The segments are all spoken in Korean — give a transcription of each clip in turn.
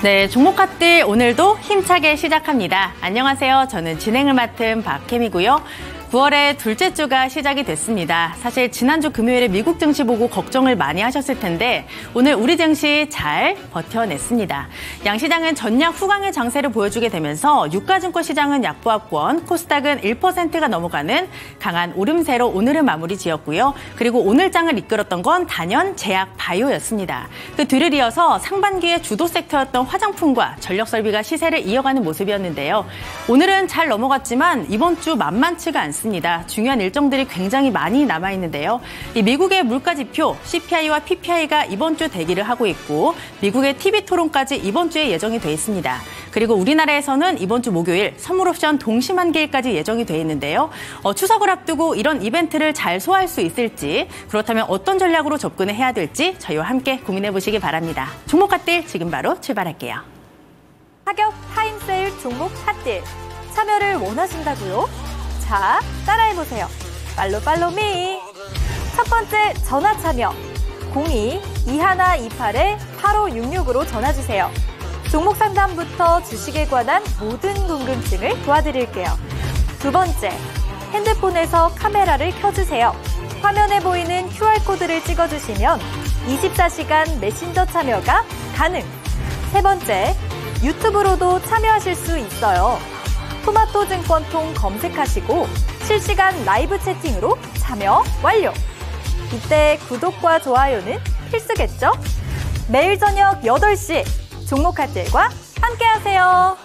네, 종목핫딜 오늘도 힘차게 시작합니다. 안녕하세요. 저는 진행을 맡은 박혜미고요. 9월의 둘째 주가 시작이 됐습니다. 사실 지난주 금요일에 미국 증시 보고 걱정을 많이 하셨을 텐데 오늘 우리 증시 잘 버텨냈습니다. 양시장은 전략 후강의 장세를 보여주게 되면서 유가증권 시장은 약보합권, 코스닥은 1%가 넘어가는 강한 오름세로 오늘은 마무리 지었고요. 그리고 오늘 장을 이끌었던 건 단연 제약 바이오였습니다. 그 뒤를 이어서 상반기의 주도 섹터였던 화장품과 전력설비가 시세를 이어가는 모습이었는데요. 오늘은 잘 넘어갔지만 이번 주 만만치가 않습니다. 중요한 일정들이 굉장히 많이 남아있는데요. 이 미국의 물가지표 CPI와 PPI가 이번 주 대기를 하고 있고 미국의 TV토론까지 이번 주에 예정이 돼 있습니다. 그리고 우리나라에서는 이번 주 목요일 선물옵션 동시만기일까지 예정이 돼 있는데요. 추석을 앞두고 이런 이벤트를 잘 소화할 수 있을지, 그렇다면 어떤 전략으로 접근을 해야 될지 저희와 함께 고민해 보시기 바랍니다. 종목 핫딜 지금 바로 출발할게요. 하격 타임세일 종목 핫딜 참여를 원하신다고요? 자, 따라해보세요. 팔로미. 첫 번째 전화 참여 02-2128-8566으로 전화주세요. 종목 상담부터 주식에 관한 모든 궁금증을 도와드릴게요. 두 번째, 핸드폰에서 카메라를 켜주세요. 화면에 보이는 QR코드를 찍어주시면 24시간 메신저 참여가 가능. 세 번째, 유튜브로도 참여하실 수 있어요. 토마토증권통 검색하시고 실시간 라이브 채팅으로 참여 완료. 이때 구독과 좋아요는 필수겠죠? 매일 저녁 8시 종목 핫딜과 함께하세요.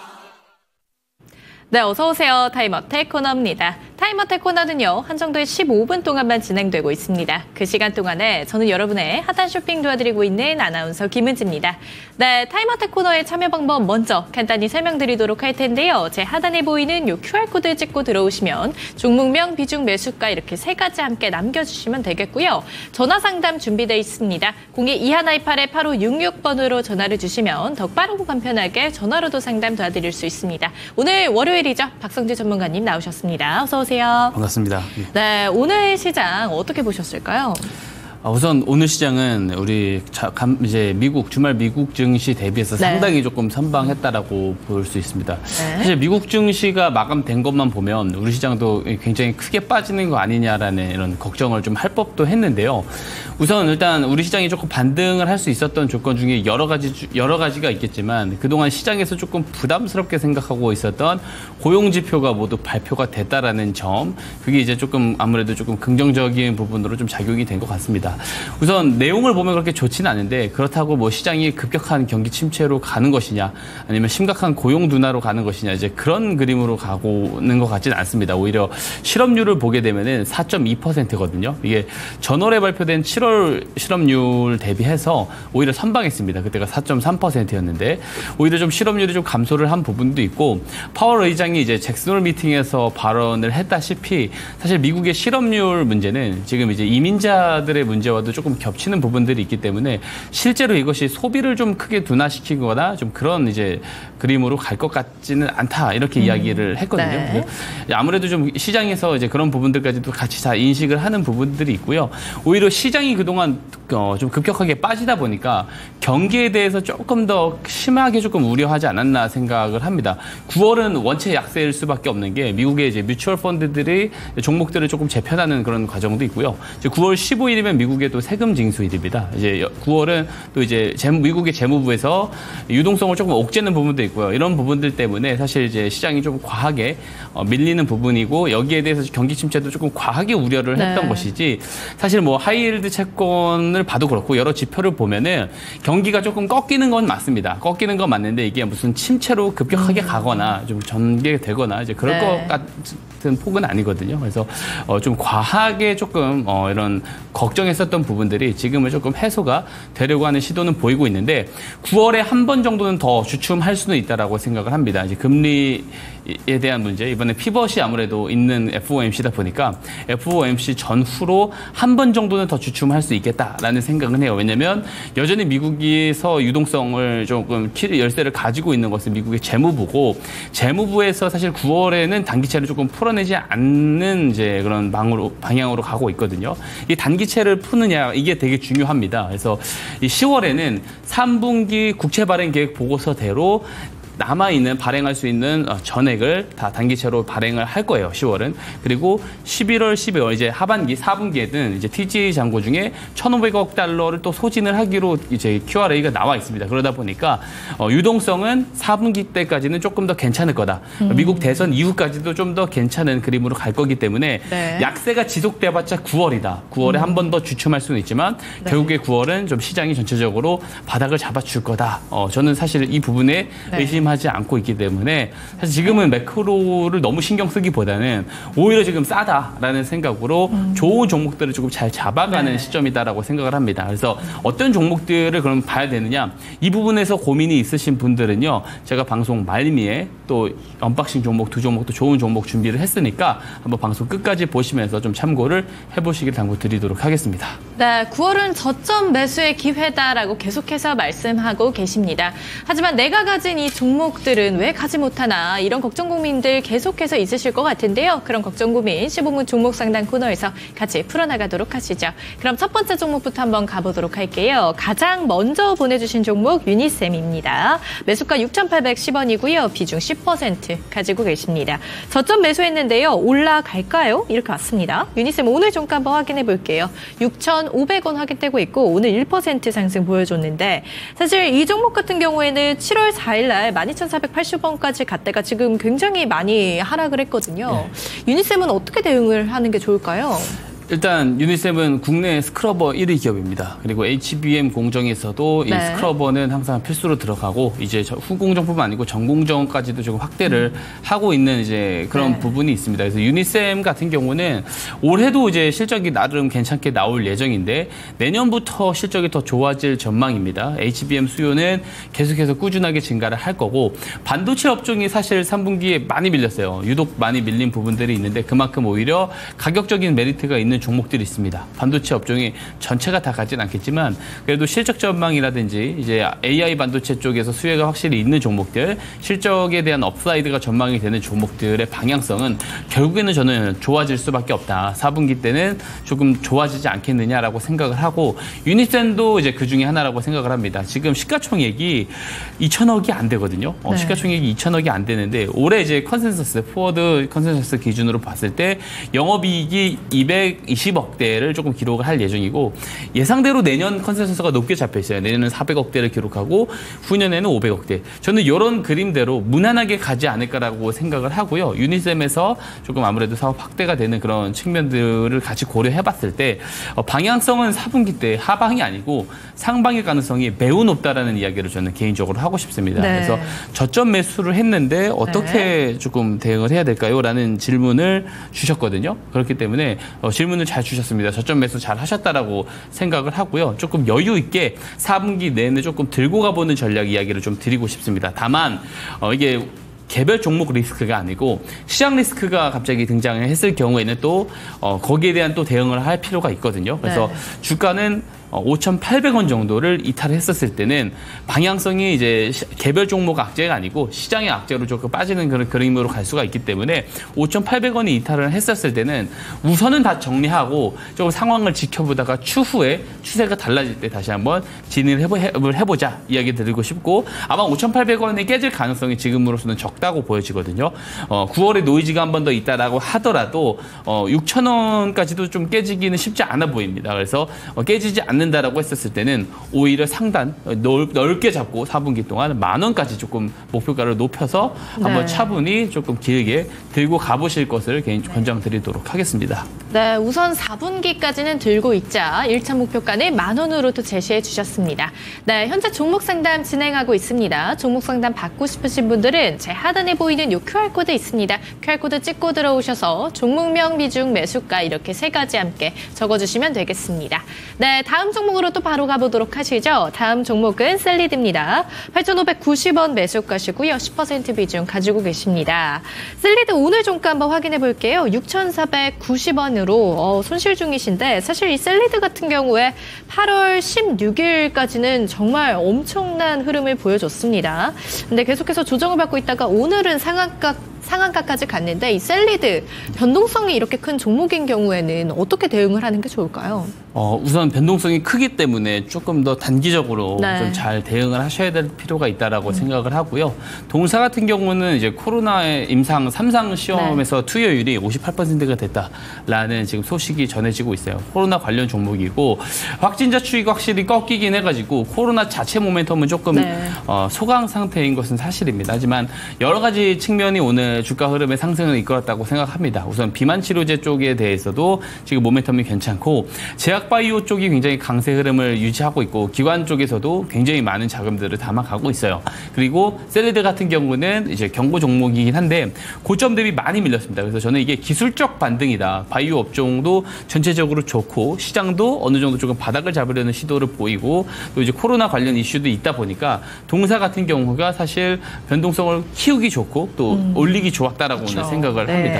네, 어서 오세요. 타임어택 코너입니다. 타임어택 코너는요, 한정도에 15분 동안만 진행되고 있습니다. 그 시간 동안에 저는 여러분의 핫한 쇼핑 도와드리고 있는 아나운서 김은지입니다. 네, 타임어택 코너의 참여 방법 먼저 간단히 설명드리도록 할 텐데요. 제 하단에 보이는 이 QR코드 찍고 들어오시면 종목명, 비중, 매수가 이렇게 세 가지 함께 남겨주시면 되겠고요. 전화 상담 준비되어 있습니다. 02-2128-8566번으로 전화를 주시면 더 빠르고 간편하게 전화로도 상담 도와드릴 수 있습니다. 오늘 월요일이죠. 박성재 전문가님 나오셨습니다. 어서 오세요. 반갑습니다. 네, 오늘 시장 어떻게 보셨을까요? 우선 오늘 시장은 우리 이제 주말 미국 증시 대비해서 상당히 조금 선방했다라고 볼 수 있습니다. 사실 미국 증시가 마감된 것만 보면 우리 시장도 굉장히 크게 빠지는 거 아니냐라는 이런 걱정을 좀 할 법도 했는데요. 우선 일단 우리 시장이 조금 반등을 할 수 있었던 조건 중에 여러 가지가 있겠지만 그동안 시장에서 조금 부담스럽게 생각하고 있었던 고용 지표가 모두 발표가 됐다라는 점, 그게 이제 조금 아무래도 조금 긍정적인 부분으로 좀 작용이 된 것 같습니다. 우선 내용을 보면 그렇게 좋지는 않은데 그렇다고 뭐 시장이 급격한 경기 침체로 가는 것이냐 아니면 심각한 고용 둔화로 가는 것이냐 이제 그런 그림으로 가고는 것 같지는 않습니다. 오히려 실업률을 보게 되면은 4.2%거든요. 이게 전월에 발표된 7월 실업률 대비해서 오히려 선방했습니다. 그때가 4.3%였는데 오히려 좀 실업률이 좀 감소를 한 부분도 있고 파월 의장이 이제 잭슨홀 미팅에서 발언을 했다시피 사실 미국의 실업률 문제는 지금 이제 이민자들의 문제와도 조금 겹치는 부분들이 있기 때문에 실제로 이것이 소비를 좀 크게 둔화시키거나 좀 그런 이제 그림으로 갈 것 같지는 않다 이렇게 이야기를 했거든요. 네. 아무래도 좀 시장에서 이제 그런 부분들까지도 같이 다 인식을 하는 부분들이 있고요. 오히려 시장이 그동안 좀 급격하게 빠지다 보니까 경기에 대해서 조금 더 심하게 조금 우려하지 않았나 생각을 합니다. 9월은 원체 약세일 수밖에 없는 게 미국의 이제 뮤추얼 펀드들이 종목들을 조금 재편하는 그런 과정도 있고요. 이제 9월 15일이면 미국의 또 세금 징수일입니다. 이제 9월은 또 이제 미국의 재무부에서 유동성을 조금 옥죄는 부분도 있고요. 이런 부분들 때문에 사실 이제 시장이 좀 과하게 밀리는 부분이고 여기에 대해서 경기 침체도 조금 과하게 우려를 했던 것이지 사실 뭐 하이힐드 채권을 봐도 그렇고 여러 지표를 보면은 경기가 조금 꺾이는 건 맞습니다. 꺾이는 건 맞는데 이게 무슨 침체로 급격하게 가거나 좀 전개되거나 이제 그럴 것 같은 폭은 아니거든요. 그래서 좀 과하게 조금 이런 걱정했었던 부분들이 지금은 조금 해소가 되려고 하는 시도는 보이고 있는데 9월에 한 번 정도는 더 주춤할 수는 있다라고 생각을 합니다. 이제 금리에 대한 문제, 이번에 피벗이 아무래도 있는 FOMC다 보니까 FOMC 전후로 한 번 정도는 더 주춤할 수 있겠다라는 생각은 해요. 왜냐하면 여전히 미국에서 유동성을 조금 열쇠를 가지고 있는 것은 미국의 재무부고 재무부에서 사실 9월에는 단기채를 조금 풀어내지 않는 이제 그런 방향으로 가고 있거든요. 이 단기채를 푸느냐 이게 되게 중요합니다. 그래서 이 10월에는 3분기 국채 발행 계획 보고서대로 남아있는 발행할 수 있는 전액을 다 단기채로 발행을 할 거예요. 10월은. 그리고 11월, 12월 이제 하반기, 4분기에는 이제 TGA 잔고 중에 1,500억 달러를 또 소진을 하기로 이제 QRA가 나와 있습니다. 그러다 보니까 유동성은 4분기 때까지는 조금 더 괜찮을 거다. 미국 대선 이후까지도 좀 더 괜찮은 그림으로 갈 거기 때문에 네. 약세가 지속돼봤자 9월이다. 9월에 한 번 더 주춤할 수는 있지만 네. 결국에 9월은 좀 시장이 전체적으로 바닥을 잡아줄 거다. 저는 사실 이 부분에 네. 의심하지 않고 있기 때문에 사실 지금은 매크로를 너무 신경 쓰기보다는 오히려 지금 싸다라는 생각으로 좋은 종목들을 조금 잘 잡아가는 네. 시점이다라고 생각을 합니다. 그래서 어떤 종목들을 그럼 봐야 되느냐 이 부분에서 고민이 있으신 분들은요 제가 방송 말미에 또 언박싱 종목 두 종목도 좋은 종목 준비를 했으니까 한번 방송 끝까지 보시면서 좀 참고를 해보시길 당부드리도록 하겠습니다. 네, 9월은 저점 매수의 기회다라고 계속해서 말씀하고 계십니다. 하지만 내가 가진 이 종목들은 왜 가지 못하나 이런 걱정 고민들 계속해서 있으실 것 같은데요. 그런 걱정 고민 15분 종목 상담 코너에서 같이 풀어나가도록 하시죠. 그럼 첫 번째 종목부터 한번 가보도록 할게요. 가장 먼저 보내주신 종목 유니셈입니다. 매수가 6,810원이고요. 비중 10% 가지고 계십니다. 저점 매수했는데요. 올라갈까요? 이렇게 왔습니다. 유니셈 오늘 종가 한번 확인해 볼게요. 6,500원 확인되고 있고 오늘 1% 상승 보여줬는데 사실 이 종목 같은 경우에는 7월 4일 날 12,480원까지 갔다가 지금 굉장히 많이 하락을 했거든요. 네. 유니셈은 어떻게 대응을 하는 게 좋을까요? 일단 유니셈은 국내 스크러버 1위 기업입니다. 그리고 HBM 공정에서도 네. 이 스크러버는 항상 필수로 들어가고 이제 후공정뿐만 아니고 전공정까지도 조금 확대를 하고 있는 이제 그런 네. 부분이 있습니다. 그래서 유니셈 같은 경우는 올해도 이제 실적이 나름 괜찮게 나올 예정인데 내년부터 실적이 더 좋아질 전망입니다. HBM 수요는 계속해서 꾸준하게 증가를 할 거고 반도체 업종이 사실 3분기에 많이 밀렸어요. 유독 많이 밀린 부분들이 있는데 그만큼 오히려 가격적인 메리트가 있는 종목들이 있습니다. 반도체 업종이 전체가 다 가진 않겠지만 그래도 실적 전망이라든지 이제 AI 반도체 쪽에서 수혜가 확실히 있는 종목들, 실적에 대한 업사이드가 전망이 되는 종목들의 방향성은 결국에는 저는 좋아질 수밖에 없다. 4분기 때는 조금 좋아지지 않겠느냐라고 생각을 하고 유니셈도 이제 그 중에 하나라고 생각을 합니다. 지금 시가총액이 2천억이 안 되거든요. 네. 시가총액이 2천억이 안 되는데 올해 이제 컨센서스, 포워드 컨센서스 기준으로 봤을 때 영업이익이 220억대를 조금 기록을 할 예정이고 예상대로 내년 컨센서스가 높게 잡혀 있어요. 내년은 400억대를 기록하고 후년에는 500억대. 저는 이런 그림대로 무난하게 가지 않을까라고 생각을 하고요. 유니셈에서 조금 아무래도 사업 확대가 되는 그런 측면들을 같이 고려해봤을 때 방향성은 4분기 때 하방이 아니고 상방의 가능성이 매우 높다라는 이야기를 저는 개인적으로 하고 싶습니다. 네. 그래서 저점 매수를 했는데 어떻게 네. 조금 대응을 해야 될까요? 라는 질문을 주셨거든요. 그렇기 때문에 질문을 잘 주셨습니다. 저점 매수 잘 하셨다라고 생각을 하고요. 조금 여유 있게 4분기 내내 조금 들고 가보는 전략 이야기를 좀 드리고 싶습니다. 다만 이게 개별 종목 리스크가 아니고 시장 리스크가 갑자기 등장을 했을 경우에는 또 거기에 대한 또 대응을 할 필요가 있거든요. 그래서 네. 주가는 5,800원 정도를 이탈했었을 때는 방향성이 이제 개별 종목 악재가 아니고 시장의 악재로 조금 빠지는 그런 그림으로 갈 수가 있기 때문에 5,800원이 이탈을 했었을 때는 우선은 다 정리하고 조금 상황을 지켜보다가 추후에 추세가 달라질 때 다시 한번 진입을 해보자 이야기 드리고 싶고 아마 5,800원이 깨질 가능성이 지금으로서는 적다고 보여지거든요. 9월에 노이즈가 한 번 더 있다라고 하더라도 6,000원까지도 좀 깨지기는 쉽지 않아 보입니다. 그래서 깨지지 않는다라고 했었을 때는 오히려 상단 넓게 잡고 4분기 동안 10,000원까지 조금 목표가를 높여서 네. 한번 차분히 조금 길게 들고 가보실 것을 개인 권장드리도록 하겠습니다. 네, 우선 4분기까지는 들고 있자 1차 목표가는 10,000원으로 또 제시해 주셨습니다. 네, 현재 종목 상담 진행하고 있습니다. 종목 상담 받고 싶으신 분들은 제 하단에 보이는 이 QR코드 있습니다. QR코드 찍고 들어오셔서 종목명, 비중, 매수가 이렇게 세 가지 함께 적어주시면 되겠습니다. 네, 다음 종목으로 또 바로 가보도록 하시죠. 다음 종목은 셀리드입니다. 8,590원 매수가시고요. 10% 비중 가지고 계십니다. 셀리드 오늘 종가 한번 확인해 볼게요. 6,490원으로 손실 중이신데 사실 이 셀리드 같은 경우에 8월 16일까지는 정말 엄청난 흐름을 보여줬습니다. 근데 계속해서 조정을 받고 있다가 오늘은 상한가까지 갔는데 이 셀리드 변동성이 이렇게 큰 종목인 경우에는 어떻게 대응을 하는 게 좋을까요? 우선 변동성이 크기 때문에 조금 더 단기적으로 네. 좀 잘 대응을 하셔야 될 필요가 있다라고 생각을 하고요. 동사 같은 경우는 이제 코로나의 임상 3상 시험에서 투여율이 58%가 됐다라는 지금 소식이 전해지고 있어요. 코로나 관련 종목이고 확진자 추이가 확실히 꺾이긴 해가지고 코로나 자체 모멘텀은 조금 소강 상태인 것은 사실입니다. 하지만 여러 가지 측면이 오늘 주가 흐름의 상승을 이끌었다고 생각합니다. 우선 비만 치료제 쪽에 대해서도 지금 모멘텀이 괜찮고 제약바이오 쪽이 굉장히 강세 흐름을 유지하고 있고 기관 쪽에서도 굉장히 많은 자금들을 담아가고 있어요. 그리고 셀리드 같은 경우는 이제 경고 종목이긴 한데 고점 대비 많이 밀렸습니다. 그래서 저는 이게 기술적 반등이다. 바이오 업종도 전체적으로 좋고 시장도 어느 정도 조금 바닥을 잡으려는 시도를 보이고 또 이제 코로나 관련 이슈도 있다 보니까 동사 같은 경우가 사실 변동성을 키우기 좋고 또 올리기 좋았다라고 오늘 생각을 합니다.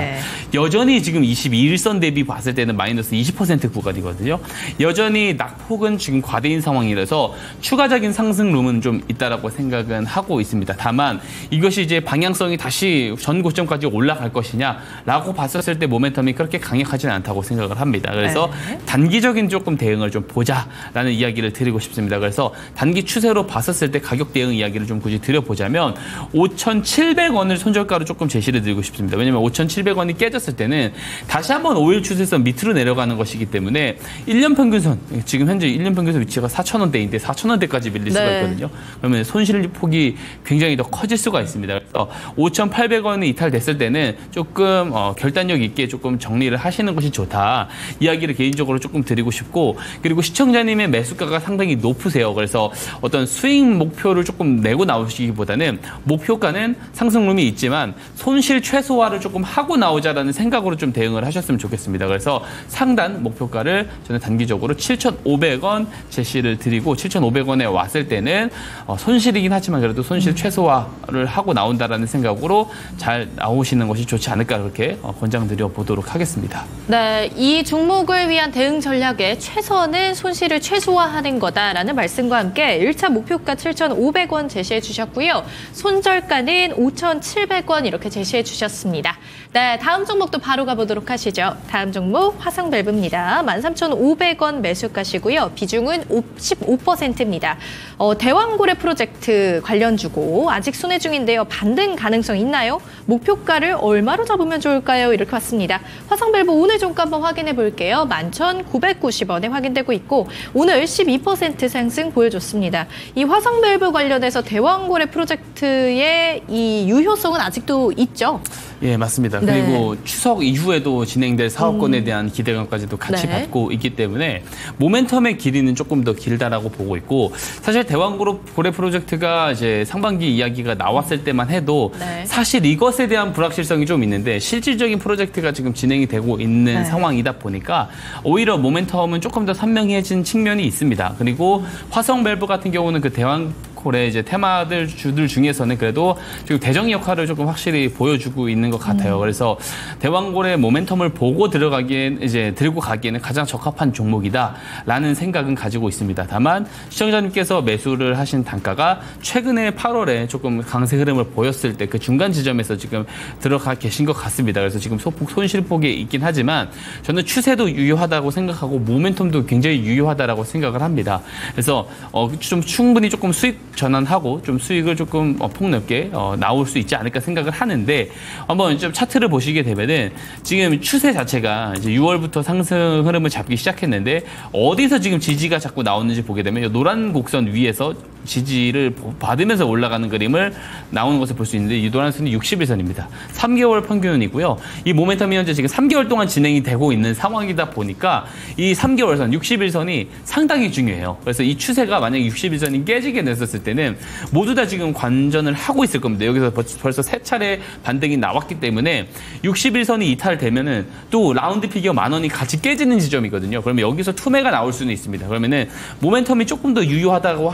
여전히 지금 22일선 대비 봤을 때는 마이너스 20% 구간이거든요. 여전히 낙폭은 지금 과대인 상황이라서 추가적인 상승룸은 좀 있다라고 생각은 하고 있습니다. 다만 이것이 이제 방향성이 다시 전 고점까지 올라갈 것이냐라고 봤었을 때 모멘텀이 그렇게 강력하지는 않다고 생각을 합니다. 그래서 단기적인 조금 대응을 좀 보자라는 이야기를 드리고 싶습니다. 그래서 단기 추세로 봤었을 때 가격 대응 이야기를 좀 굳이 드려보자면 5,700원을 손절가로 조금 제시를 드리고 싶습니다. 왜냐하면 5,700원이 깨졌을 때는 다시 한번 5일 추세선 밑으로 내려가는 것이기 때문에 1년 평균선, 지금 현재 1년 평균선 위치가 4,000원대인데 4,000원대까지 밀릴 수가 있거든요. 그러면 손실 폭이 굉장히 더 커질 수가 있습니다. 그래서 5,800원이 이탈됐을 때는 조금 결단력 있게 조금 정리를 하시는 것이 좋다. 이야기를 개인적으로 조금 드리고 싶고 그리고 시청자님의 매수가가 상당히 높으세요. 그래서 어떤 수익 목표를 조금 내고 나오시기보다는 목표가는 상승룸이 있지만 손실 최소화를 조금 하고 나오자라는 생각으로 좀 대응을 하셨으면 좋겠습니다. 그래서 상단 목표가를 저는 단기적으로 7,500원 제시를 드리고 7,500원에 왔을 때는 손실이긴 하지만 그래도 손실 최소화를 하고 나온다라는 생각으로 잘 나오시는 것이 좋지 않을까 그렇게 권장드려 보도록 하겠습니다. 네, 이 종목을 위한 대응 전략의 최선은 손실을 최소화하는 거다라는 말씀과 함께 1차 목표가 7,500원 제시해 주셨고요. 손절가는 5,700원 이렇게 제시해 주셨습니다. 네, 다음 종목도 바로 가보도록 하시죠. 다음 종목 화성밸브입니다. 13,500원 매수가시고요. 비중은 15%입니다. 대왕고래 프로젝트 관련주고 아직 순회 중인데요. 반등 가능성 있나요? 목표가를 얼마로 잡으면 좋을까요? 이렇게 왔습니다. 화성밸브 오늘 종가 한번 확인해 볼게요. 11,990원에 확인되고 있고 오늘 12% 상승 보여줬습니다. 이 화성밸브 관련해서 대왕고래 프로젝트의 이 유효성은 아직도 있죠? 예, 맞습니다. 네. 그리고 추석 이후에도 진행될 사업권에 대한 기대감까지도 같이 받고 있기 때문에 모멘텀의 길이는 조금 더 길다라고 보고 있고 사실 대왕고래 프로젝트가 이제 상반기 이야기가 나왔을 때만 해도 사실 이것에 대한 불확실성이 좀 있는데 실질적인 프로젝트가 지금 진행이 되고 있는 상황이다 보니까 오히려 모멘텀은 조금 더 선명해진 측면이 있습니다. 그리고 화성밸브 같은 경우는 그 대왕고래 이제 테마들 주들 중에서는 그래도 지금 대정의 역할을 조금 확실히 보여주고 있는 것 같아요. 그래서 대왕고래 모멘텀을 보고 들고 가기에는 가장 적합한 종목이다라는 생각은 가지고 있습니다. 다만 시청자님께서 매수를 하신 단가가 최근에 8월에 조금 강세 흐름을 보였을 때 그 중간 지점에서 지금 들어가 계신 것 같습니다. 그래서 지금 소폭 손실폭이 있긴 하지만 저는 추세도 유효하다고 생각하고 모멘텀도 굉장히 유효하다라고 생각을 합니다. 그래서 좀 충분히 조금 수익 전환하고 좀 수익을 조금 폭넓게 나올 수 있지 않을까 생각을 하는데 한번 좀 차트를 보시게 되면은 지금 추세 자체가 이제 6월부터 상승 흐름을 잡기 시작했는데 어디서 지금 지지가 자꾸 나오는지 보게 되면 이 노란 곡선 위에서 지지를 받으면서 올라가는 그림을 나오는 것을 볼 수 있는데 이 노란 선이 60일선입니다. 3개월 평균이고요. 이 모멘텀이 현재 지금 3개월 동안 진행이 되고 있는 상황이다 보니까 이 3개월선, 60일선이 상당히 중요해요. 그래서 이 추세가 만약에 60일선이 깨지게 됐었을 때는 모두 다 지금 관전을 하고 있을 겁니다. 여기서 벌써 3차례 반등이 나왔기 때문에 60일선이 이탈되면은 또 라운드 피겨 10,000원이 같이 깨지는 지점이거든요. 그러면 여기서 투매가 나올 수는 있습니다. 그러면은 모멘텀이 조금 더 유효하다고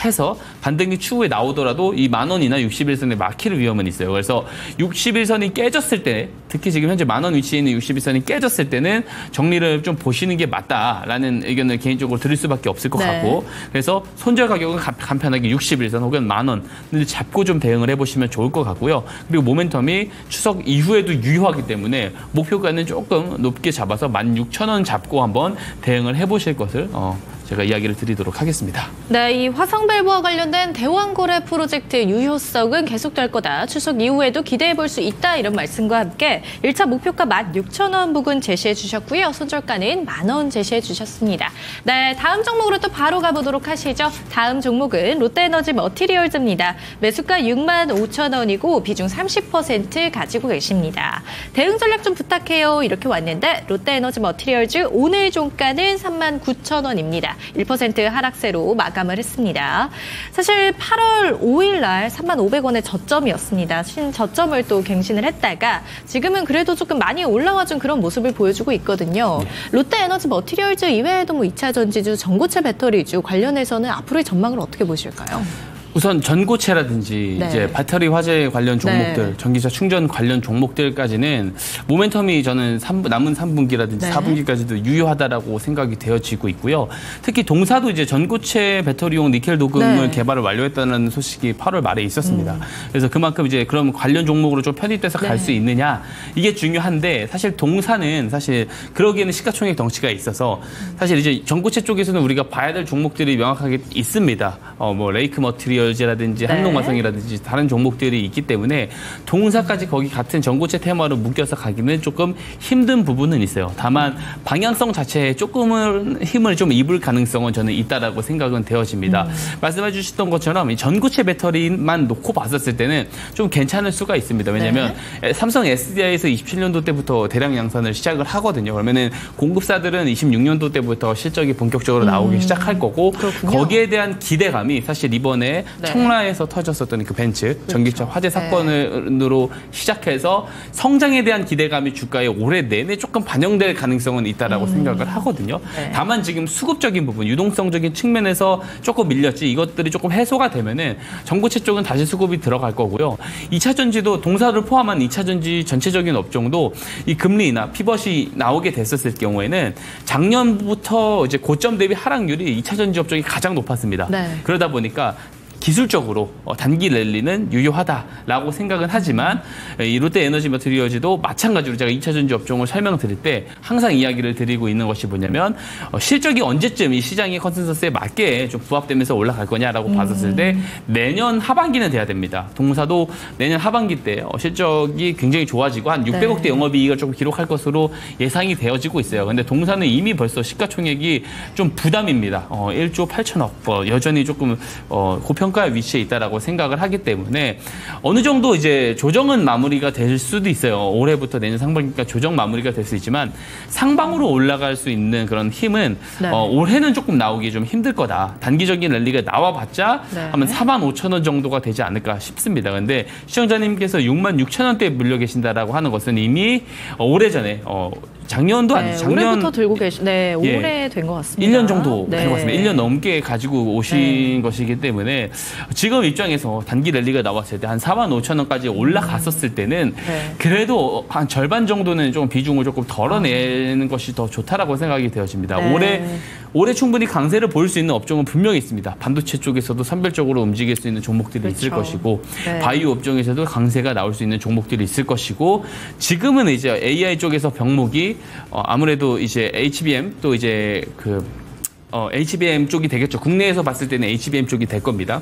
해서 반등이 추후에 나오더라도 이 10,000원이나 60일선에 막힐 위험은 있어요. 그래서 60일선이 깨졌을 때 특히 지금 현재 10,000원 위치에 있는 60일선이 깨졌을 때는 정리를 좀 보시는 게 맞다라는 의견을 개인적으로 드릴 수밖에 없을 것 같고 그래서 손절 가격은 간편하게 61선 혹은 10,000원을 잡고 좀 대응을 해보시면 좋을 것 같고요. 그리고 모멘텀이 추석 이후에도 유효하기 때문에 목표가는 조금 높게 잡아서 16,000원 잡고 한번 대응을 해보실 것을 제가 이야기를 드리도록 하겠습니다. 네, 이 화성밸브와 관련된 대왕거래 프로젝트 유효성은 계속될 거다. 추석 이후에도 기대해 볼 수 있다. 이런 말씀과 함께 1차 목표가 16,000원 부근 제시해 주셨고요. 손절가는 10,000원 제시해 주셨습니다. 네, 다음 종목으로 또 바로 가보도록 하시죠. 다음 종목은 롯데에너지 머티리얼즈입니다. 매수가 65,000원이고 비중 30% 가지고 계십니다. 대응 전략 좀 부탁해요. 이렇게 왔는데 롯데에너지 머티리얼즈 오늘 종가는 39,000원입니다. 1% 하락세로 마감을 했습니다. 사실 8월 5일 날 3,500원의 저점이었습니다. 신저점을 또 갱신을 했다가 지금은 그래도 조금 많이 올라와준 그런 모습을 보여주고 있거든요. 롯데에너지 머티리얼즈 이외에도 뭐 2차 전지주, 전고체 배터리주 관련해서는 앞으로의 전망을 어떻게 보실까요? 우선 전고체라든지 네. 이제 배터리 화재 관련 종목들, 네. 전기차 충전 관련 종목들까지는 모멘텀이 저는 남은 3분기라든지 네. 4분기까지도 유효하다라고 생각이 되어지고 있고요. 특히 동사도 이제 전고체 배터리용 니켈 도금을 네. 개발을 완료했다는 소식이 8월 말에 있었습니다. 그래서 그만큼 이제 그럼 관련 종목으로 좀 편입돼서 네. 갈 수 있느냐 이게 중요한데 사실 동사는 사실 그러기에는 시가총액 덩치가 있어서 사실 이제 전고체 쪽에서는 우리가 봐야 될 종목들이 명확하게 있습니다. 뭐 레이크 머티리얼즈라든지 네. 한농화성이라든지 다른 종목들이 있기 때문에 동사까지 거기 같은 전고체 테마로 묶여서 가기는 조금 힘든 부분은 있어요. 다만 방향성 자체에 조금은 힘을 좀 입을 가능성은 저는 있다라고 생각은 되어집니다. 말씀해 주셨던 것처럼 이 전고체 배터리만 놓고 봤었을 때는 좀 괜찮을 수가 있습니다. 왜냐하면 삼성 SDI에서 27년도 때부터 대량 양산을 시작을 하거든요. 그러면은 공급사들은 26년도 때부터 실적이 본격적으로 나오기 시작할 거고 그렇군요. 거기에 대한 기대감이 사실 이번에 네. 청라에서 터졌었던 그 벤츠 전기차 화재 사건으로 시작해서 성장에 대한 기대감이 주가에 올해 내내 조금 반영될 가능성은 있다라고 생각을 하거든요. 네. 다만 지금 수급적인 부분, 유동성적인 측면에서 조금 밀렸지 이것들이 조금 해소가 되면은 전고체 쪽은 다시 수급이 들어갈 거고요. 2차 전지도 동사를 포함한 2차 전지 전체적인 업종도 이 금리나 피벗이 나오게 됐었을 경우에는 작년부터 이제 고점 대비 하락률이 2차 전지 업종이 가장 높았습니다. 네. 그러다 보니까 기술적으로 단기 랠리는 유효하다라고 생각은 하지만 이 롯데에너지 머티리얼즈도 마찬가지로 제가 2차 전지 업종을 설명드릴 때 항상 이야기를 드리고 있는 것이 뭐냐면 실적이 언제쯤 이 시장의 컨센서스에 맞게 좀 부합되면서 올라갈 거냐라고 봤었을 때 내년 하반기는 돼야 됩니다. 동사도 내년 하반기 때 실적이 굉장히 좋아지고 한 600억대 영업이익을 좀 기록할 것으로 예상이 되어지고 있어요. 근데 동사는 이미 벌써 시가총액이 좀 부담입니다. 1조 8천억 여전히 조금 고평가의 위치에 있다라고 생각을 하기 때문에 어느 정도 이제 조정은 마무리가 될 수도 있어요. 올해부터 내년 상반기까지 조정 마무리가 될 수 있지만 상방으로 올라갈 수 있는 그런 힘은 올해는 조금 나오기 좀 힘들 거다. 단기적인 랠리가 나와봤자 하면 45,000원 정도가 되지 않을까 싶습니다. 근데 시청자님께서 66,000원대에 물려 계신다라고 하는 것은 이미 오래전에 작년도 아니죠. 작년 올해부터 들고 올해 된 것 같습니다. 1년 정도 된 것 같습니다. 1년 넘게 가지고 오신 것이기 때문에 지금 입장에서 단기 랠리가 나왔을 때 한 45,000원까지 올라갔었을 때는 그래도 한 절반 정도는 좀 비중을 조금 덜어내는 것이 더 좋다라고 생각이 되어집니다. 올해 충분히 강세를 보일 수 있는 업종은 분명히 있습니다. 반도체 쪽에서도 선별적으로 움직일 수 있는 종목들이 있을 것이고 바이오 업종에서도 강세가 나올 수 있는 종목들이 있을 것이고 지금은 이제 AI 쪽에서 병목이 아무래도 이제 HBM 또 이제 HBM 쪽이 되겠죠. 국내에서 봤을 때는 HBM 쪽이 될 겁니다.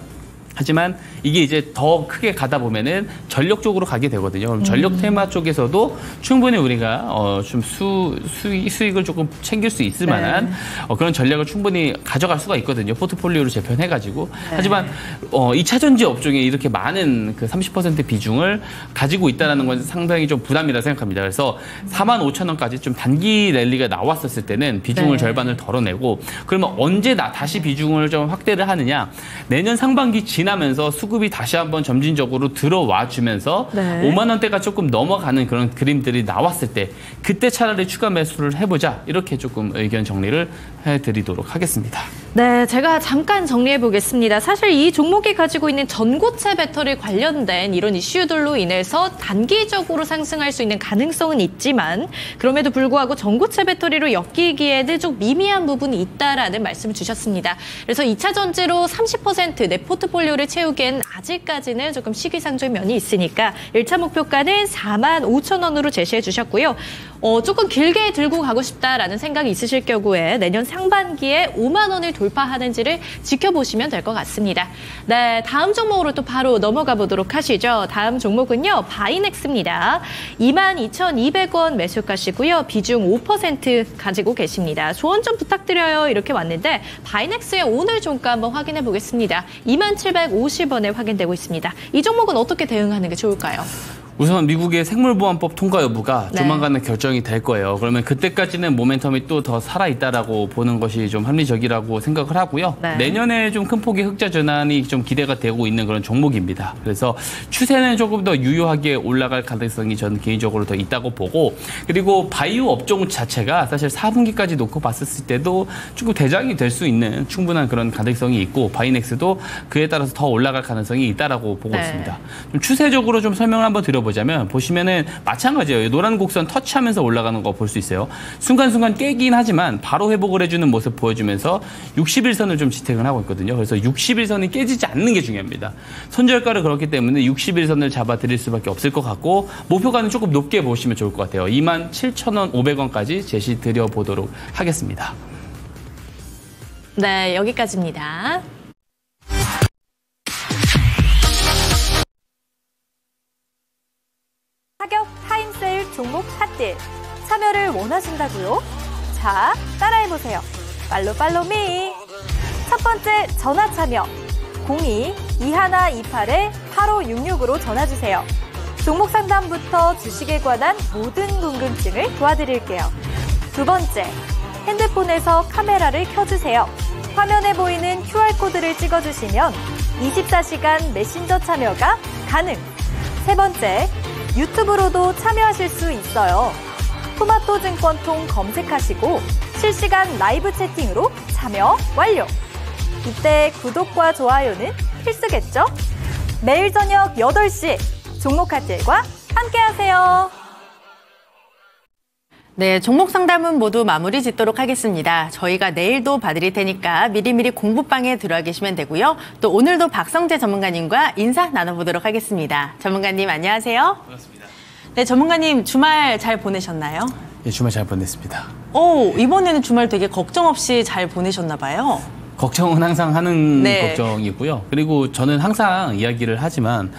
하지만 이게 이제 더 크게 가다 보면은 전력 쪽으로 가게 되거든요. 그럼 전력 테마 쪽에서도 충분히 우리가 좀 수익을 조금 챙길 수 있을 만한 그런 전략을 충분히 가져갈 수가 있거든요. 포트폴리오를 재편해가지고. 하지만 2차 전지 업종에 이렇게 많은 그 30% 비중을 가지고 있다는 건 상당히 좀 부담이라 생각합니다. 그래서 45,000원까지 좀 단기 랠리가 나왔었을 때는 비중을 절반을 덜어내고 그러면 언제 다시 비중을 좀 확대를 하느냐. 내년 상반기 지나면서 수급이 다시 한번 점진적으로 들어와 주면서 5만 원대가 조금 넘어가는 그런 그림들이 나왔을 때 그때 차라리 추가 매수를 해보자 이렇게 조금 의견 정리를 해드리도록 하겠습니다. 네, 제가 잠깐 정리해 보겠습니다. 사실 이 종목이 가지고 있는 전고체 배터리 관련된 이런 이슈들로 인해서 단기적으로 상승할 수 있는 가능성은 있지만 그럼에도 불구하고 전고체 배터리로 엮이기에는 좀 미미한 부분이 있다라는 말씀을 주셨습니다. 그래서 2차 전지로 30% 내 포트폴리오를 채우기엔 아직까지는 조금 시기상조의 면이 있으니까 1차 목표가는 45,000원으로 제시해 주셨고요. 조금 길게 들고 가고 싶다라는 생각이 있으실 경우에 내년 상반기에 5만 원을 돌파하는지를 지켜보시면 될 것 같습니다. 네, 다음 종목으로 또 바로 넘어가 보도록 하시죠. 다음 종목은요, 바이넥스입니다. 22,200원 매수가시고요. 비중 5% 가지고 계십니다. 조언 좀 부탁드려요. 이렇게 왔는데 바이넥스의 오늘 종가 한번 확인해 보겠습니다. 2750원에 확인되고 있습니다. 이 종목은 어떻게 대응하는 게 좋을까요? 우선 미국의 생물보안법 통과 여부가 네. 조만간에 결정이 될 거예요. 그러면 그때까지는 모멘텀이 또 더 살아있다라고 보는 것이 좀 합리적이라고 생각을 하고요. 네. 내년에 좀 큰 폭의 흑자 전환이 좀 기대가 되고 있는 그런 종목입니다. 그래서 추세는 조금 더 유효하게 올라갈 가능성이 저는 개인적으로 더 있다고 보고, 그리고 바이오 업종 자체가 사실 4분기까지 놓고 봤을 때도 조금 대장이 될 수 있는 충분한 그런 가능성이 있고, 바이넥스도 그에 따라서 더 올라갈 가능성이 있다라고 보고 네. 있습니다. 좀 추세적으로 좀 설명을 한번 드려보자면, 보시면은 마찬가지예요. 노란 곡선 터치하면서 올라가는 거 볼 수 있어요. 순간순간 깨긴 하지만 바로 회복을 해주는 모습 보여주면서 61선을 좀 지탱을 하고 있거든요. 그래서 61선이 깨지지 않는 게 중요합니다. 손절가를 그렇기 때문에 61선을 잡아드릴 수밖에 없을 것 같고, 목표가는 조금 높게 보시면 좋을 것 같아요. 27,500원까지 제시 드려보도록 하겠습니다. 네, 여기까지입니다. 사격 타임세일 종목 핫딜 참여를 원하신다고요? 자, 따라해보세요. 팔로미. 첫 번째 전화 참여 02-2128-8566으로 전화주세요. 종목 상담부터 주식에 관한 모든 궁금증을 도와드릴게요. 두 번째, 핸드폰에서 카메라를 켜주세요. 화면에 보이는 QR코드를 찍어주시면 24시간 메신저 참여가 가능. 세 번째, 유튜브로도 참여하실 수 있어요. 토마토 증권통 검색하시고 실시간 라이브 채팅으로 참여 완료. 이때 구독과 좋아요는 필수겠죠? 매일 저녁 8시 종목 핫딜과 함께하세요. 네, 종목 상담은 모두 마무리 짓도록 하겠습니다. 저희가 내일도 봐드릴 테니까 미리미리 공부방에 들어와 계시면 되고요. 또 오늘도 박성재 전문가님과 인사 나눠보도록 하겠습니다. 전문가님 안녕하세요. 반갑습니다. 네, 전문가님 주말 잘 보내셨나요? 예, 주말 잘 보냈습니다. 이번에는 주말 되게 걱정 없이 잘 보내셨나 봐요. 걱정은 항상 하는 네. 걱정이고요. 그리고 저는 항상 이야기를 하지만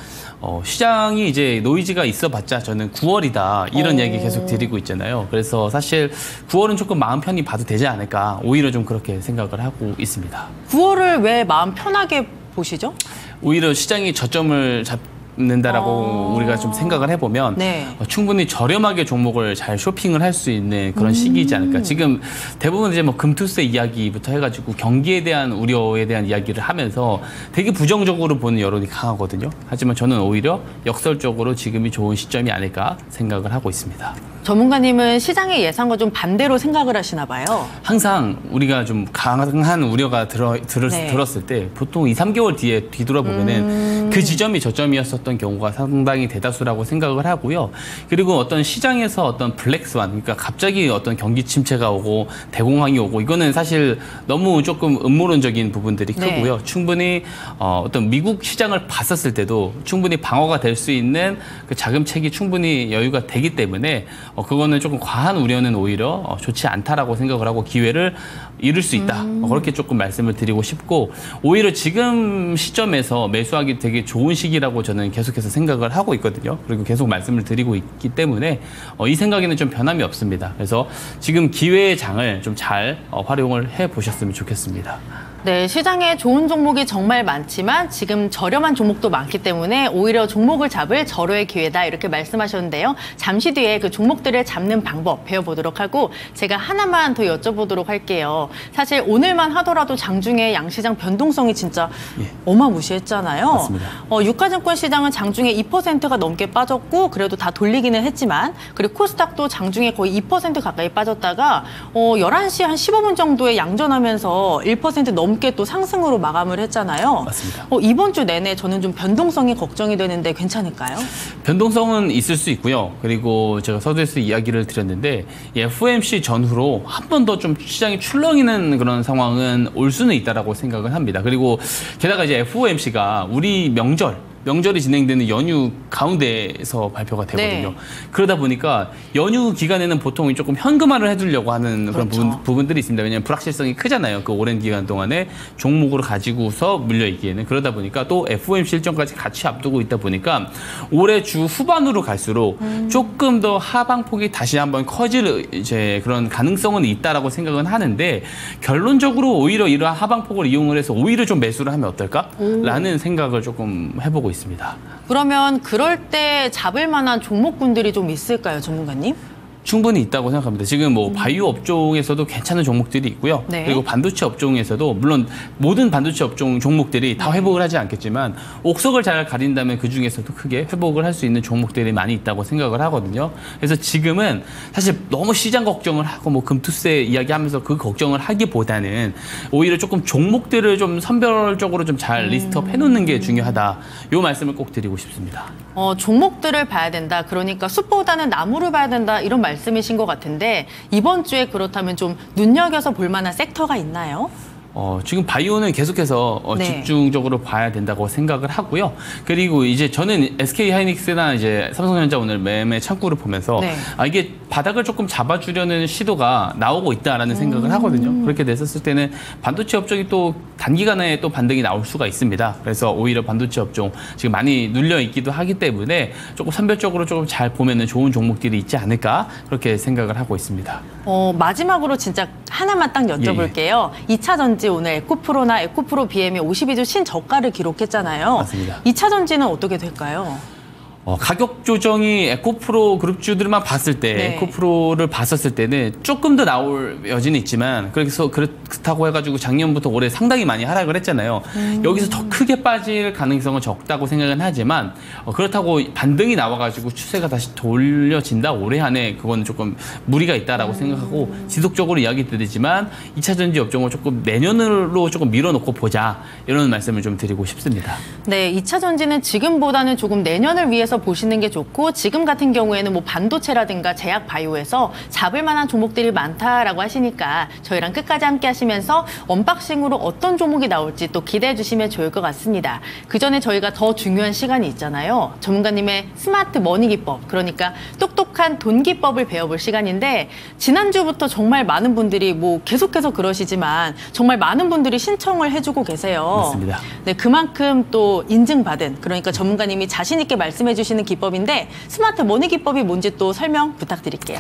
시장이 이제 노이즈가 있어봤자 저는 9월이다 이런 이야기 계속 드리고 있잖아요. 그래서 사실 9월은 조금 마음 편히 봐도 되지 않을까, 오히려 좀 그렇게 생각을 하고 있습니다. 9월을 왜 마음 편하게 보시죠? 오히려 시장이 저점을 잡는다라고 우리가 좀 생각을 해보면 네. 충분히 저렴하게 종목을 잘 쇼핑을 할 수 있는 그런 시기이지 않을까. 지금 대부분 이제 뭐 금투세 이야기부터 해가지고 경기에 대한 우려에 대한 이야기를 하면서 되게 부정적으로 보는 여론이 강하거든요. 하지만 저는 오히려 역설적으로 지금이 좋은 시점이 아닐까 생각을 하고 있습니다. 전문가님은 시장의 예상과 좀 반대로 생각을 하시나 봐요. 항상 우리가 좀 강한 우려가 들었을 때 보통 2, 3개월 뒤에 뒤돌아보면은 그 지점이 저점이었었던 경우가 상당히 대다수라고 생각을 하고요. 그리고 어떤 시장에서 어떤 블랙스완, 그러니까 갑자기 어떤 경기 침체가 오고 대공황이 오고, 이거는 사실 너무 조금 음모론적인 부분들이 크고요. 네. 충분히 어떤 미국 시장을 봤었을 때도 충분히 방어가 될 수 있는 그 자금책이 충분히 여유가 되기 때문에 그거는 조금 과한 우려는 오히려 좋지 않다라고 생각을 하고 기회를 잃을 수 있다. 그렇게 조금 말씀을 드리고 싶고, 오히려 지금 시점에서 매수하기 되게 좋은 시기라고 저는 계속해서 생각을 하고 있거든요. 그리고 계속 말씀을 드리고 있기 때문에 이 생각에는 좀 변함이 없습니다. 그래서 지금 기회의 장을 좀 잘 활용을 해보셨으면 좋겠습니다. 네, 시장에 좋은 종목이 정말 많지만 지금 저렴한 종목도 많기 때문에 오히려 종목을 잡을 절호의 기회다 이렇게 말씀하셨는데요. 잠시 뒤에 그 종목들을 잡는 방법 배워보도록 하고 제가 하나만 더 여쭤보도록 할게요. 사실 오늘만 하더라도 장중에 양시장 변동성이 진짜 어마무시했잖아요. 맞습니다. 유가증권 시장은 장중에 2%가 넘게 빠졌고 그래도 다 돌리기는 했지만, 그리고 코스닥도 장중에 거의 2% 가까이 빠졌다가 11시 한 15분 정도에 양전하면서 1% 넘 넘게 또 상승으로 마감을 했잖아요. 맞습니다. 이번 주 내내 저는 좀 변동성이 걱정이 되는데 괜찮을까요? 변동성은 있을 수 있고요. 그리고 제가 서두에서 이야기를 드렸는데 FOMC 전후로 한 번 더 좀 시장이 출렁이는 그런 상황은 올 수는 있다라고 생각을 합니다. 그리고 게다가 이제 FOMC가 우리 명절이 진행되는 연휴 가운데에서 발표가 되거든요. 네. 그러다 보니까 연휴 기간에는 보통 조금 현금화를 해두려고 하는 그런 그렇죠. 부분들이 있습니다. 왜냐하면 불확실성이 크잖아요. 그 오랜 기간 동안에 종목으로 가지고서 물려있기에는. 그러다 보니까 또 FOMC 일정까지 같이 앞두고 있다 보니까 올해 주 후반으로 갈수록 조금 더 하방폭이 다시 한번 커질 이제 그런 가능성은 있다라고 생각은 하는데 결론적으로 오히려 이러한 하방폭을 이용을 해서 오히려 좀 매수를 하면 어떨까라는 생각을 조금 해보고 있습니다. 그러면 그럴 때 잡을 만한 종목군들이 좀 있을까요, 전문가님? 충분히 있다고 생각합니다. 지금 뭐 바이오 업종에서도 괜찮은 종목들이 있고요. 네. 그리고 반도체 업종에서도 물론 모든 반도체 업종 종목들이 다 회복을 하지 않겠지만 옥석을 잘 가린다면 그 중에서도 크게 회복을 할 수 있는 종목들이 많이 있다고 생각을 하거든요. 그래서 지금은 사실 너무 시장 걱정을 하고 뭐 금투세 이야기하면서 그 걱정을 하기보다는 오히려 조금 종목들을 좀 선별적으로 좀 잘 리스트업 해놓는 게 중요하다. 이 말씀을 꼭 드리고 싶습니다. 종목들을 봐야 된다. 그러니까 숲보다는 나무를 봐야 된다. 이런 말씀이신 것 같은데 이번 주에 그렇다면 좀 눈여겨서 볼 만한 섹터가 있나요? 지금 바이오는 계속해서 네. 집중적으로 봐야 된다고 생각을 하고요. 그리고 이제 저는 SK 하이닉스나 이제 삼성전자 오늘 매매 창구를 보면서 네. 이게 바닥을 조금 잡아주려는 시도가 나오고 있다라는 생각을 하거든요. 그렇게 됐었을 때는 반도체 업종이 또 단기간에 또 반등이 나올 수가 있습니다. 그래서 오히려 반도체 업종 지금 많이 눌려 있기도 하기 때문에 조금 선별적으로 조금 잘 보면은 좋은 종목들이 있지 않을까 그렇게 생각을 하고 있습니다. 마지막으로 진짜 하나만 딱 여쭤볼게요. 2차 전지 오늘 에코프로나 에코프로 BM이 52주 신저가를 기록했잖아요. 맞습니다. 2차 전지는 어떻게 될까요? 가격 조정이 에코프로 그룹주들만 봤을 때, 네. 에코프로를 봤었을 때는 조금 더 나올 여지는 있지만, 그래서 그렇다고 해가지고 작년부터 올해 상당히 많이 하락을 했잖아요. 여기서 더 크게 빠질 가능성은 적다고 생각은 하지만, 그렇다고 반등이 나와가지고 추세가 다시 돌려진다? 올해 안에 그건 조금 무리가 있다라고 생각하고, 지속적으로 이야기 드리지만, 2차 전지 업종을 조금 내년으로 조금 밀어놓고 보자. 이런 말씀을 좀 드리고 싶습니다. 네, 2차 전지는 지금보다는 조금 내년을 위해서 보시는 게 좋고 지금 같은 경우에는 뭐 반도체라든가 제약 바이오에서 잡을 만한 종목들이 많다라고 하시니까 저희랑 끝까지 함께 하시면서 언박싱으로 어떤 종목이 나올지 또 기대해 주시면 좋을 것 같습니다. 그 전에 저희가 더 중요한 시간이 있잖아요. 전문가님의 스마트 머니 기법, 그러니까 똑똑한 돈 기법을 배워볼 시간인데 지난주부터 정말 많은 분들이 뭐 계속해서 그러시지만 정말 많은 분들이 신청을 해주고 계세요. 맞습니다. 네, 그만큼 또 인증받은, 그러니까 전문가님이 자신 있게 말씀해 주시는 기법인데 스마트 머니 기법이 뭔지 또 설명 부탁드릴게요.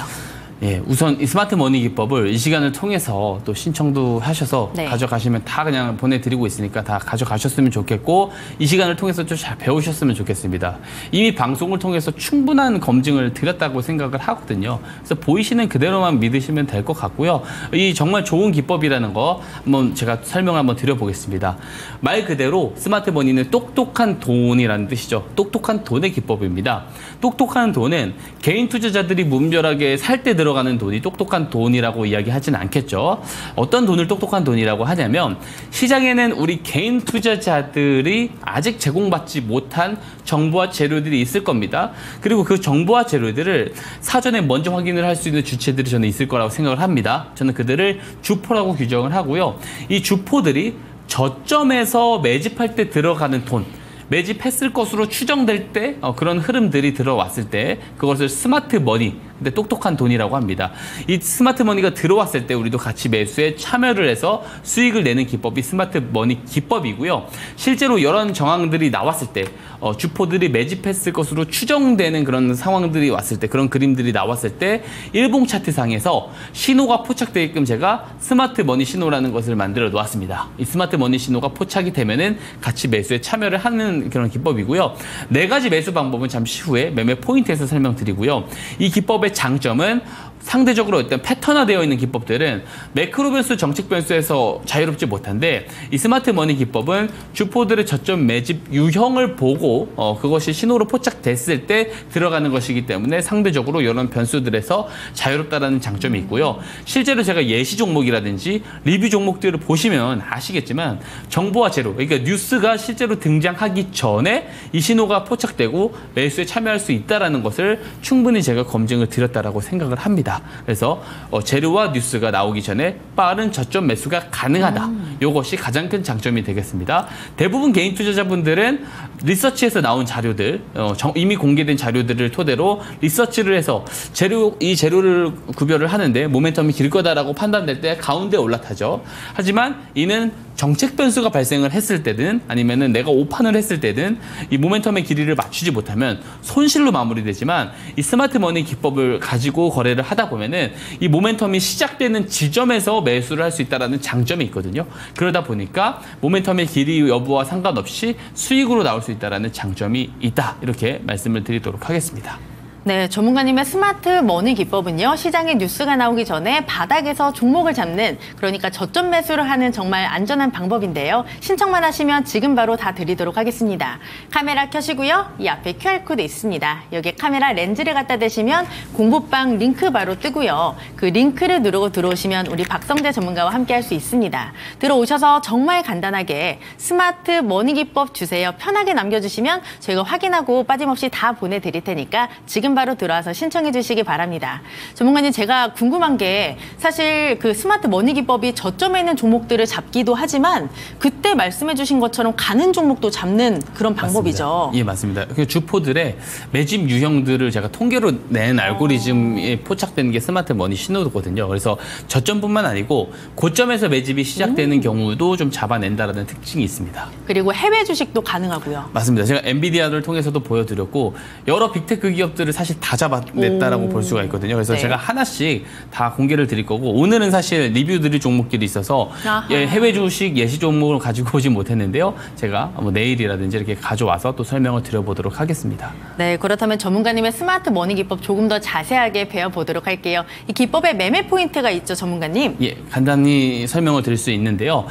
예, 우선 이 스마트 머니 기법을 이 시간을 통해서 또 신청도 하셔서 네. 가져가시면 다 그냥 보내드리고 있으니까 다 가져가셨으면 좋겠고 이 시간을 통해서 좀 잘 배우셨으면 좋겠습니다. 이미 방송을 통해서 충분한 검증을 드렸다고 생각을 하거든요. 그래서 보이시는 그대로만 믿으시면 될 것 같고요. 이 정말 좋은 기법이라는 거 한번 제가 설명을 한번 드려보겠습니다. 말 그대로 스마트 머니는 똑똑한 돈이라는 뜻이죠. 똑똑한 돈의 기법입니다. 똑똑한 돈은 개인 투자자들이 무분별하게 살 때 들어가는 돈이 똑똑한 돈이라고 이야기하진 않겠죠. 어떤 돈을 똑똑한 돈이라고 하냐면 시장에는 우리 개인 투자자들이 아직 제공받지 못한 정보와 재료들이 있을 겁니다. 그리고 그 정보와 재료들을 사전에 먼저 확인을 할 수 있는 주체들이 저는 있을 거라고 생각을 합니다. 저는 그들을 주포라고 규정을 하고요. 이 주포들이 저점에서 매집할 때 들어가는 돈, 매집했을 것으로 추정될 때 그런 흐름들이 들어왔을 때 그것을 스마트 머니, 근데 똑똑한 돈이라고 합니다. 이 스마트 머니가 들어왔을 때 우리도 같이 매수에 참여를 해서 수익을 내는 기법이 스마트 머니 기법이고요. 실제로 이런 정황들이 나왔을 때 주포들이 매집했을 것으로 추정되는 그런 상황들이 왔을 때, 그런 그림들이 나왔을 때 일봉 차트상에서 신호가 포착되게끔 제가 스마트 머니 신호라는 것을 만들어 놓았습니다. 이 스마트 머니 신호가 포착이 되면은 같이 매수에 참여를 하는 그런 기법이고요. 4가지 매수 방법은 잠시 후에 매매 포인트에서 설명드리고요. 이 기법의 장점은 상대적으로 일단 패턴화되어 있는 기법들은 매크로 변수, 정책 변수에서 자유롭지 못한데 이 스마트 머니 기법은 주포들의 저점 매집 유형을 보고 그것이 신호로 포착됐을 때 들어가는 것이기 때문에 상대적으로 이런 변수들에서 자유롭다라는 장점이 있고요. 실제로 제가 예시 종목이라든지 리뷰 종목들을 보시면 아시겠지만 정보화 제로, 그러니까 뉴스가 실제로 등장하기 전에 이 신호가 포착되고 매수에 참여할 수 있다는 것을 충분히 제가 검증을 드렸다라고 생각을 합니다. 그래서 재료와 뉴스가 나오기 전에 빠른 저점 매수가 가능하다. 이것이 가장 큰 장점이 되겠습니다. 대부분 개인 투자자분들은 리서치에서 나온 자료들, 이미 공개된 자료들을 토대로 리서치를 해서 이 재료를 구별을 하는데 모멘텀이 길 거다라고 판단될 때 가운데 올라타죠. 하지만 이는 정책 변수가 발생을 했을 때든 아니면은 내가 오판을 했을 때든 이 모멘텀의 길이를 맞추지 못하면 손실로 마무리되지만 이 스마트 머니 기법을 가지고 거래를 하다 보면은 이 모멘텀이 시작되는 지점에서 매수를 할 수 있다는 장점이 있거든요. 그러다 보니까 모멘텀의 길이 여부와 상관없이 수익으로 나올 수 있다는 장점이 있다. 이렇게 말씀을 드리도록 하겠습니다. 네, 전문가님의 스마트 머니 기법은요, 시장에 뉴스가 나오기 전에 바닥에서 종목을 잡는, 그러니까 저점 매수를 하는 정말 안전한 방법인데요. 신청만 하시면 지금 바로 다 드리도록 하겠습니다. 카메라 켜시고요. 이 앞에 QR코드 있습니다. 여기에 카메라 렌즈를 갖다 대시면 공부방 링크 바로 뜨고요. 그 링크를 누르고 들어오시면 우리 박성재 전문가와 함께 할 수 있습니다. 들어오셔서 정말 간단하게 스마트 머니 기법 주세요. 편하게 남겨주시면 저희가 확인하고 빠짐없이 다 보내드릴 테니까 지금 바로 들어와서 신청해 주시기 바랍니다. 전문가님, 제가 궁금한 게 사실 그 스마트 머니 기법이 저점에 있는 종목들을 잡기도 하지만 그때 말씀해 주신 것처럼 가는 종목도 잡는 그런 방법이죠. 맞습니다. 예, 맞습니다. 그 주포들의 매집 유형들을 제가 통계로 낸 알고리즘에 포착되는 게 스마트 머니 신호거든요. 그래서 저점뿐만 아니고 고점에서 매집이 시작되는 경우도 좀 잡아낸다는 특징이 있습니다. 그리고 해외 주식도 가능하고요. 맞습니다. 제가 엔비디아를 통해서도 보여드렸고 여러 빅테크 기업들을 사실 다 잡아냈다라고 볼 수가 있거든요. 그래서 네. 제가 하나씩 다 공개를 드릴 거고 오늘은 사실 리뷰 드릴 종목들이 있어서 해외 주식 예시 종목을 가지고 오지 못했는데요. 제가 뭐 내일이라든지 이렇게 가져와서 또 설명을 드려보도록 하겠습니다. 네, 그렇다면 전문가님의 스마트 머니 기법 조금 더 자세하게 배워보도록 할게요. 이 기법에 매매 포인트가 있죠, 전문가님? 예, 간단히 설명을 드릴 수 있는데요.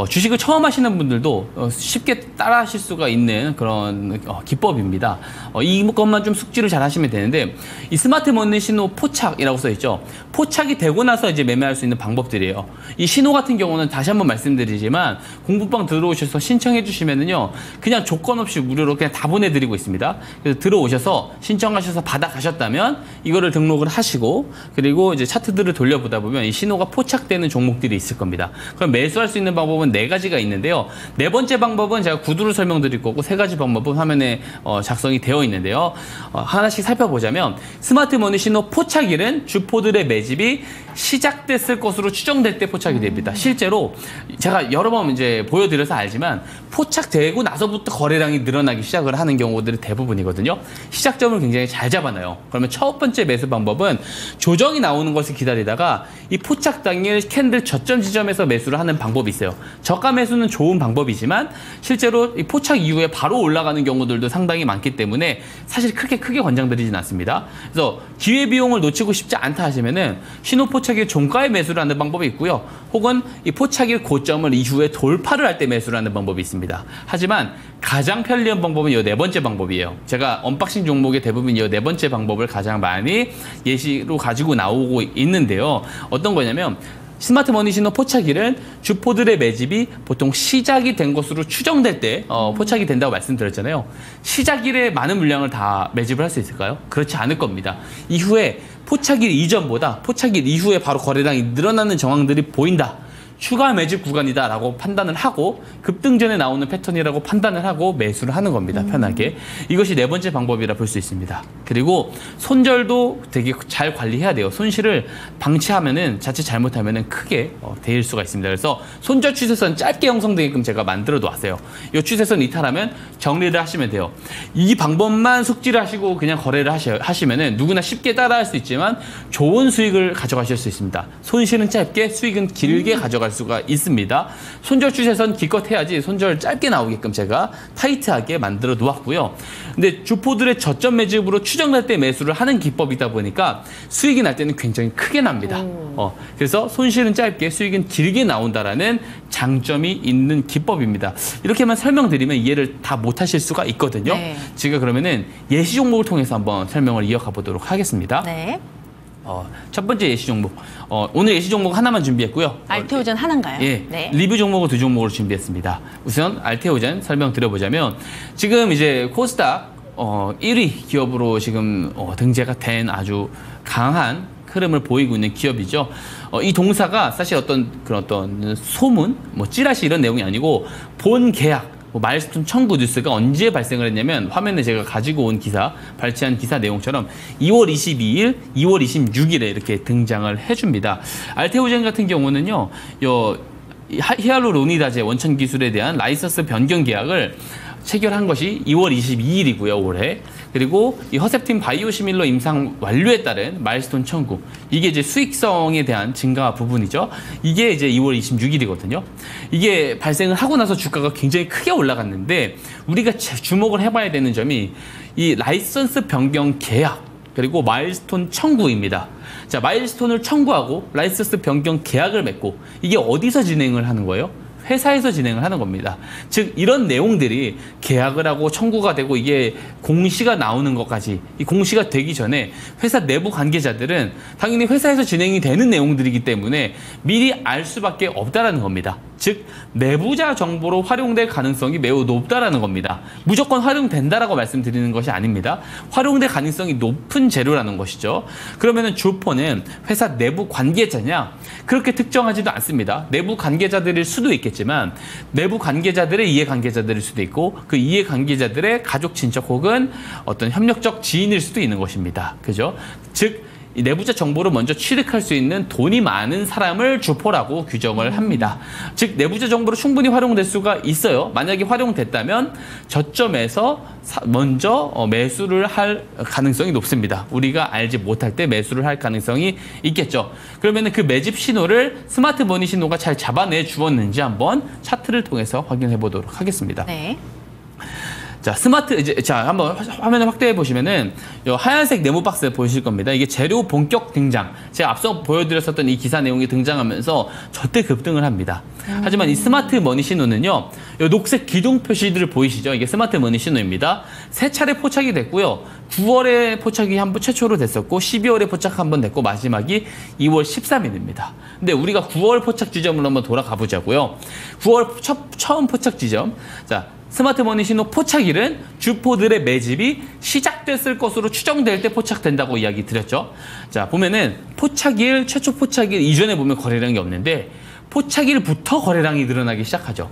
주식을 처음 하시는 분들도 쉽게 따라 하실 수가 있는 그런 기법입니다. 이것만 좀 숙지를 잘 하시면 되는데 이 스마트 머니 신호 포착이라고 써 있죠. 포착이 되고 나서 이제 매매할 수 있는 방법들이에요. 이 신호 같은 경우는 다시 한번 말씀드리지만 공부방 들어오셔서 신청해 주시면은요. 그냥 조건 없이 무료로 그냥 다 보내드리고 있습니다. 그래서 들어오셔서 신청하셔서 받아가셨다면 이거를 등록을 하시고 그리고 이제 차트들을 돌려보다 보면 이 신호가 포착되는 종목들이 있을 겁니다. 그럼 매수할 수 있는 방법은 4가지가 있는데요. 4번째 방법은 제가 구두로 설명드릴 거고 3가지 방법은 화면에 작성이 되어 있는데요. 하나씩 살펴보자면 스마트 머니 신호 포착일은 주포들의 매집이 시작됐을 것으로 추정될 때 포착이 됩니다. 실제로 제가 여러 번 이제 보여드려서 알지만 포착되고 나서부터 거래량이 늘어나기 시작을 하는 경우들이 대부분이거든요. 시작점을 굉장히 잘 잡아놔요. 그러면 첫 번째 매수 방법은 조정이 나오는 것을 기다리다가 이 포착 당일 캔들 저점 지점에서 매수를 하는 방법이 있어요. 저가 매수는 좋은 방법이지만 실제로 이 포착 이후에 바로 올라가는 경우들도 상당히 많기 때문에 사실 크게 권장드리진 않습니다. 그래서 기회비용을 놓치고 싶지 않다 하시면은 신호 포착일 종가에 매수를 하는 방법이 있고요. 혹은 이 포착일 고점을 이후에 돌파를 할 때 매수를 하는 방법이 있습니다. 하지만 가장 편리한 방법은 이 4번째 방법이에요. 제가 언박싱 종목의 대부분 이 4번째 방법을 가장 많이 예시로 가지고 나오고 있는데요. 어떤 거냐면 스마트 머니 신호 포착일은 주포들의 매집이 보통 시작이 된 것으로 추정될 때 포착이 된다고 말씀드렸잖아요. 시작일에 많은 물량을 다 매집을 할 수 있을까요? 그렇지 않을 겁니다. 이후에 포착일 이전보다 포착일 이후에 바로 거래량이 늘어나는 정황들이 보인다. 추가 매집 구간이다라고 판단을 하고 급등 전에 나오는 패턴이라고 판단을 하고 매수를 하는 겁니다. 편하게. 이것이 4번째 방법이라 볼 수 있습니다. 그리고 손절도 되게 잘 관리해야 돼요. 손실을 방치하면은 자칫 잘못하면은 크게 대일 수가 있습니다. 그래서 손절 추세선 짧게 형성되게끔 제가 만들어 놓았어요. 이 추세선 이탈하면 정리를 하시면 돼요. 이 방법만 숙지를 하시고 그냥 거래를 하시면은 누구나 쉽게 따라할 수 있지만 좋은 수익을 가져가실 수 있습니다. 손실은 짧게 수익은 길게 가져갈 들어갈 수가 있습니다. 손절 추세선 기껏 해야지 손절 짧게 나오게끔 제가 타이트하게 만들어 놓았고요. 근데 주포들의 저점 매집으로 추정날 때 매수를 하는 기법이다 보니까 수익이 날 때는 굉장히 크게 납니다. 그래서 손실은 짧게 수익은 길게 나온다라는 장점이 있는 기법입니다. 이렇게만 설명드리면 이해를 다 못하실 수가 있거든요. 네. 제가 그러면은 예시 종목을 통해서 한번 설명을 이어가 보도록 하겠습니다. 네. 첫 번째 예시 종목. 오늘 예시 종목 하나만 준비했고요. 알테오젠 하나인가요? 예. 네. 리뷰 종목을 2종목으로 준비했습니다. 우선 알테오젠 설명드려보자면 지금 이제 코스닥 1위 기업으로 지금 등재가 된 아주 강한 흐름을 보이고 있는 기업이죠. 이 동사가 사실 어떤 소문, 찌라시 이런 내용이 아니고 본 계약, 마일스톤 청구 뉴스가 언제 발생을 했냐면 화면에 제가 가지고 온 기사, 발췌한 기사 내용처럼 2월 22일, 2월 26일에 이렇게 등장을 해줍니다. 알테오젠 같은 경우는요, 히알루로니다제 원천 기술에 대한 라이선스 변경 계약을 체결한 것이 2월 22일이고요, 올해. 그리고 이 허셉틴 바이오시밀러 임상 완료에 따른 마일스톤 청구. 이게 이제 수익성에 대한 증가 부분이죠. 이게 이제 2월 26일이거든요. 이게 발생을 하고 나서 주가가 굉장히 크게 올라갔는데 우리가 주목을 해봐야 되는 점이 이 라이선스 변경 계약 그리고 마일스톤 청구입니다. 자, 마일스톤을 청구하고 라이선스 변경 계약을 맺고 이게 어디서 진행을 하는 거예요? 회사에서 진행을 하는 겁니다. 즉 이런 내용들이 계약을 하고 청구가 되고 이게 공시가 나오는 것까지 이 공시가 되기 전에 회사 내부 관계자들은 당연히 회사에서 진행이 되는 내용들이기 때문에 미리 알 수밖에 없다라는 겁니다. 즉 내부자 정보로 활용될 가능성이 매우 높다라는 겁니다. 무조건 활용된다라고 말씀드리는 것이 아닙니다. 활용될 가능성이 높은 재료라는 것이죠. 그러면은 주포는 회사 내부 관계자냐? 그렇게 특정하지도 않습니다. 내부 관계자들일 수도 있겠지만 내부 관계자들의 이해관계자들일 수도 있고 그 이해관계자들의 가족, 친척 혹은 어떤 협력적 지인일 수도 있는 것입니다. 그죠? 즉 이 내부자 정보를 먼저 취득할 수 있는 돈이 많은 사람을 주포라고 규정을 합니다. 즉 내부자 정보로 충분히 활용될 수가 있어요. 만약에 활용됐다면 저점에서 먼저 매수를 할 가능성이 높습니다. 우리가 알지 못할 때 매수를 할 가능성이 있겠죠. 그러면 그 매집 신호를 스마트 머니 신호가 잘 잡아내 주었는지 한번 차트를 통해서 확인해 보도록 하겠습니다. 네. 자, 한번 화면을 확대해 보시면은 이 하얀색 네모 박스 보이실 겁니다. 이게 재료 본격 등장. 제가 앞서 보여드렸었던 이 기사 내용이 등장하면서 저때 급등을 합니다. 하지만 이 스마트 머니 신호는요, 이 녹색 기둥 표시들을 보이시죠? 이게 스마트 머니 신호입니다. 3차례 포착이 됐고요. 9월에 포착이 최초로 됐었고, 12월에 포착 한 번 됐고, 마지막이 2월 13일입니다. 근데 우리가 9월 포착 지점으로 한번 돌아가 보자고요. 9월 처음 포착 지점. 자, 스마트 머니 신호 포착일은 주포들의 매집이 시작됐을 것으로 추정될 때 포착된다고 이야기 드렸죠. 자, 보면은 포착일, 최초 포착일 이전에 보면 거래량이 없는데 포착일부터 거래량이 늘어나기 시작하죠.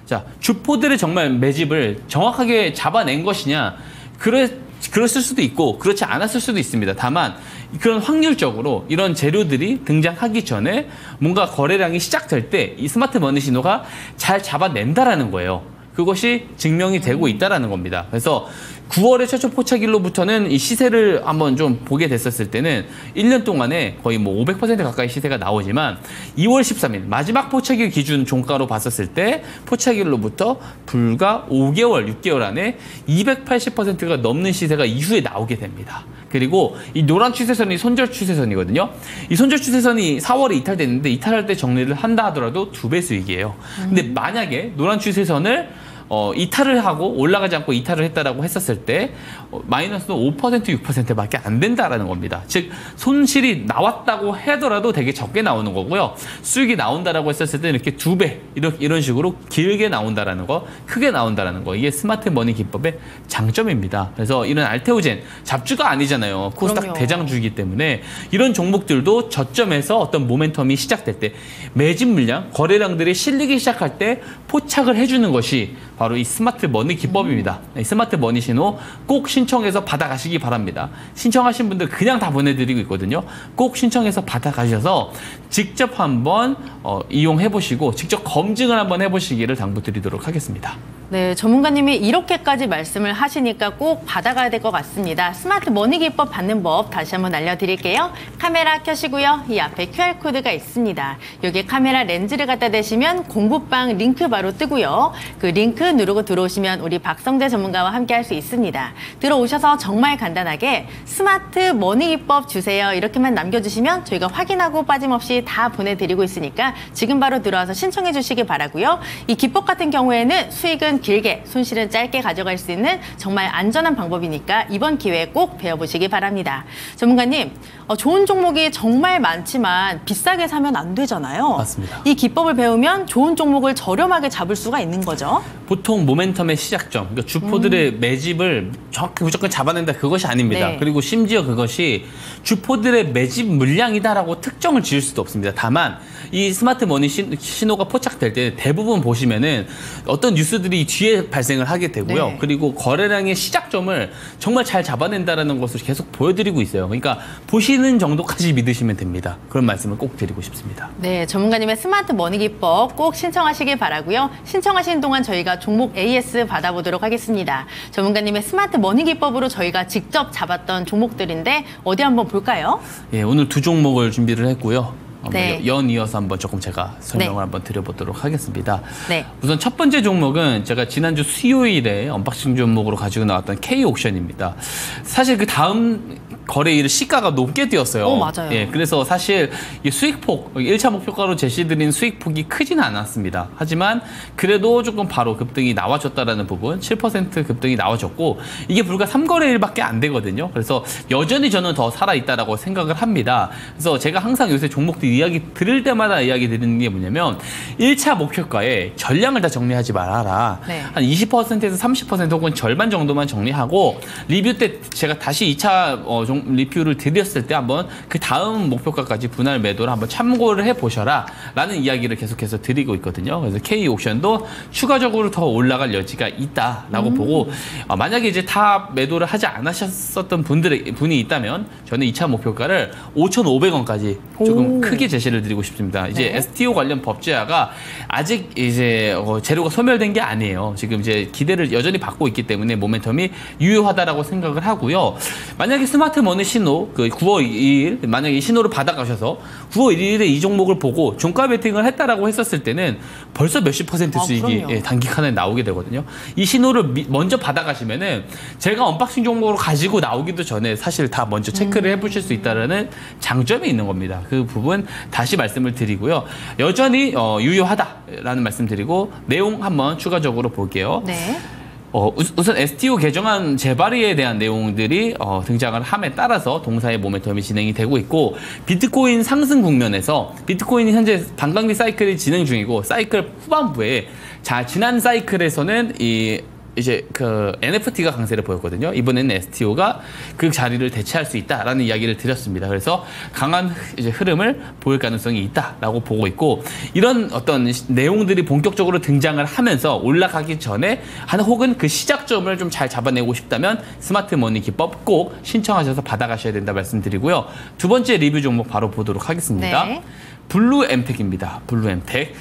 자, 주포들의 정말 매집을 정확하게 잡아낸 것이냐? 그랬을 수도 있고 그렇지 않았을 수도 있습니다. 다만 그런 확률적으로 이런 재료들이 등장하기 전에 뭔가 거래량이 시작될 때 이 스마트 머니 신호가 잘 잡아낸다라는 거예요. 그것이 증명이 되고 있다는 겁니다. 그래서 9월의 최초 포착일로부터는 이 시세를 한번 좀 보게 됐었을 때는 1년 동안에 거의 500% 가까이 시세가 나오지만 2월 13일 마지막 포착일 기준 종가로 봤었을 때 포착일로부터 불과 5개월, 6개월 안에 280%가 넘는 시세가 이후에 나오게 됩니다. 그리고 이 노란 추세선이 손절 추세선이거든요. 이 손절 추세선이 4월에 이탈됐는데 이탈할 때 정리를 한다 하더라도 2배 수익이에요. 근데 만약에 노란 추세선을 이탈을 하고 올라가지 않고 이탈을 했다라고 했었을 때 마이너스는 5%, 6%밖에 안 된다라는 겁니다. 즉 손실이 나왔다고 하더라도 되게 적게 나오는 거고요. 수익이 나온다라고 했었을 때 이렇게 2배 이런 식으로 길게 나온다라는 거, 크게 나온다라는 거, 이게 스마트 머니 기법의 장점입니다. 그래서 이런 알테오젠 잡주가 아니잖아요. 코스닥 그럼요. 대장주이기 때문에 이런 종목들도 저점에서 어떤 모멘텀이 시작될 때 매집 물량, 거래량들이 실리기 시작할 때 포착을 해주는 것이 바로 이 스마트 머니 기법입니다. 이 스마트 머니 신호 꼭 신청해서 받아가시기 바랍니다. 신청하신 분들 그냥 다 보내드리고 있거든요. 꼭 신청해서 받아가셔서 직접 한번 이용해 보시고 직접 검증을 한번 해보시기를 당부드리도록 하겠습니다. 네, 전문가님이 이렇게까지 말씀을 하시니까 꼭 받아가야 될 것 같습니다. 스마트 머니 기법 받는 법 다시 한번 알려드릴게요. 카메라 켜시고요. 이 앞에 QR코드가 있습니다. 여기에 카메라 렌즈를 갖다 대시면 공부방 링크 바로 뜨고요. 그 링크 누르고 들어오시면 우리 박성재 전문가와 함께 할 수 있습니다. 들어오셔서 정말 간단하게 스마트 머니 기법 주세요. 이렇게만 남겨주시면 저희가 확인하고 빠짐없이 다 보내드리고 있으니까 지금 바로 들어와서 신청해 주시기 바라고요. 이 기법 같은 경우에는 수익은 길게, 손실은 짧게 가져갈 수 있는 정말 안전한 방법이니까 이번 기회에 꼭 배워보시기 바랍니다. 전문가님, 좋은 종목이 정말 많지만 비싸게 사면 안 되잖아요. 맞습니다. 이 기법을 배우면 좋은 종목을 저렴하게 잡을 수가 있는 거죠. 보통 모멘텀의 시작점, 그러니까 주포들의 매집을 정확히 무조건 잡아낸다 그것이 아닙니다. 네. 그리고 심지어 그것이 주포들의 매집 물량이다라고 특정을 지을 수도 없습니다. 다만 이 스마트 머니 신호가 포착될 때 대부분 보시면은 어떤 뉴스들이 뒤에 발생을 하게 되고요. 네. 그리고 거래량의 시작점을 정말 잘 잡아낸다라는 것을 계속 보여드리고 있어요. 그러니까 보시는 정도까지 믿으시면 됩니다. 그런 말씀을 꼭 드리고 싶습니다. 네, 전문가님의 스마트 머니 기법 꼭 신청하시길 바라고요. 신청하시는 동안 저희가 종목 AS 받아보도록 하겠습니다. 전문가님의 스마트 머니 기법으로 저희가 직접 잡았던 종목들인데 어디 한번 볼까요? 예, 오늘 두 종목을 준비를 했고요. 네. 연이어서 한번 조금 제가 설명을 네. 한번 드려보도록 하겠습니다. 네. 우선 첫 번째 종목은 제가 지난주 수요일에 언박싱 종목으로 가지고 나왔던 K옥션입니다. 사실 그 다음 거래일 시가가 높게 뛰었어요. 맞아요. 예, 그래서 사실 이 수익폭, 1차 목표가로 제시드린 수익폭이 크지는 않았습니다. 하지만 그래도 조금 바로 급등이 나와줬다라는 부분, 7% 급등이 나와줬고 이게 불과 3거래일밖에 안 되거든요. 그래서 여전히 저는 더 살아있다라고 생각을 합니다. 그래서 제가 항상 요새 종목들 이야기 들을 때마다 이야기 드리는 게 뭐냐면 1차 목표가에 전량을 다 정리하지 말아라. 네. 한 20%에서 30% 혹은 절반 정도만 정리하고 리뷰 때 제가 다시 2차 리뷰를 드렸을 때 한번 그 다음 목표가까지 분할 매도를 한번 참고를 해보셔라 라는 이야기를 계속해서 드리고 있거든요. 그래서 K옥션도 추가적으로 더 올라갈 여지가 있다라고 보고 만약에 이제 다 매도를 하지 않으셨었던 분이 있다면 저는 2차 목표가를 5,500원까지 조금 크게 제시를 드리고 싶습니다. 이제 네. STO 관련 법제화가 아직 이제 재료가 소멸된 게 아니에요. 지금 이제 기대를 여전히 받고 있기 때문에 모멘텀이 유효하다라고 생각을 하고요. 만약에 스마트 머니 신호, 그 9월 2일, 만약에 이 신호를 받아가셔서 9월 1일에 이 종목을 보고 종가 베팅을 했다라고 했었을 때는 벌써 몇십 % 수익이 그럼요. 단기간에 나오게 되거든요. 이 신호를 먼저 받아가시면은 제가 언박싱 종목으로 가지고 나오기도 전에 사실 다 먼저 체크를 해보실 수 있다는 장점이 있는 겁니다. 그 부분 다시 말씀을 드리고요. 여전히 유효하다라는 말씀드리고 내용 한번 추가적으로 볼게요. 네. 우선 STO 개정안 재발의에 대한 내용들이 등장을 함에 따라서 동사의 모멘텀이 진행이 되고 있고 비트코인 상승 국면에서 비트코인이 현재 반감기 사이클이 진행 중이고 사이클 후반부에 지난 사이클에서는 이제 그 NFT가 강세를 보였거든요. 이번에는 STO가 그 자리를 대체할 수 있다라는 이야기를 드렸습니다. 그래서 강한 이제 흐름을 보일 가능성이 있다라고 보고 있고 이런 어떤 내용들이 본격적으로 등장을 하면서 올라가기 전에 혹은 그 시작점을 좀 잘 잡아내고 싶다면 스마트 머니 기법 꼭 신청하셔서 받아가셔야 된다 말씀드리고요. 두 번째 리뷰 종목 바로 보도록 하겠습니다. 네. 블루엠텍입니다. 블루엠텍.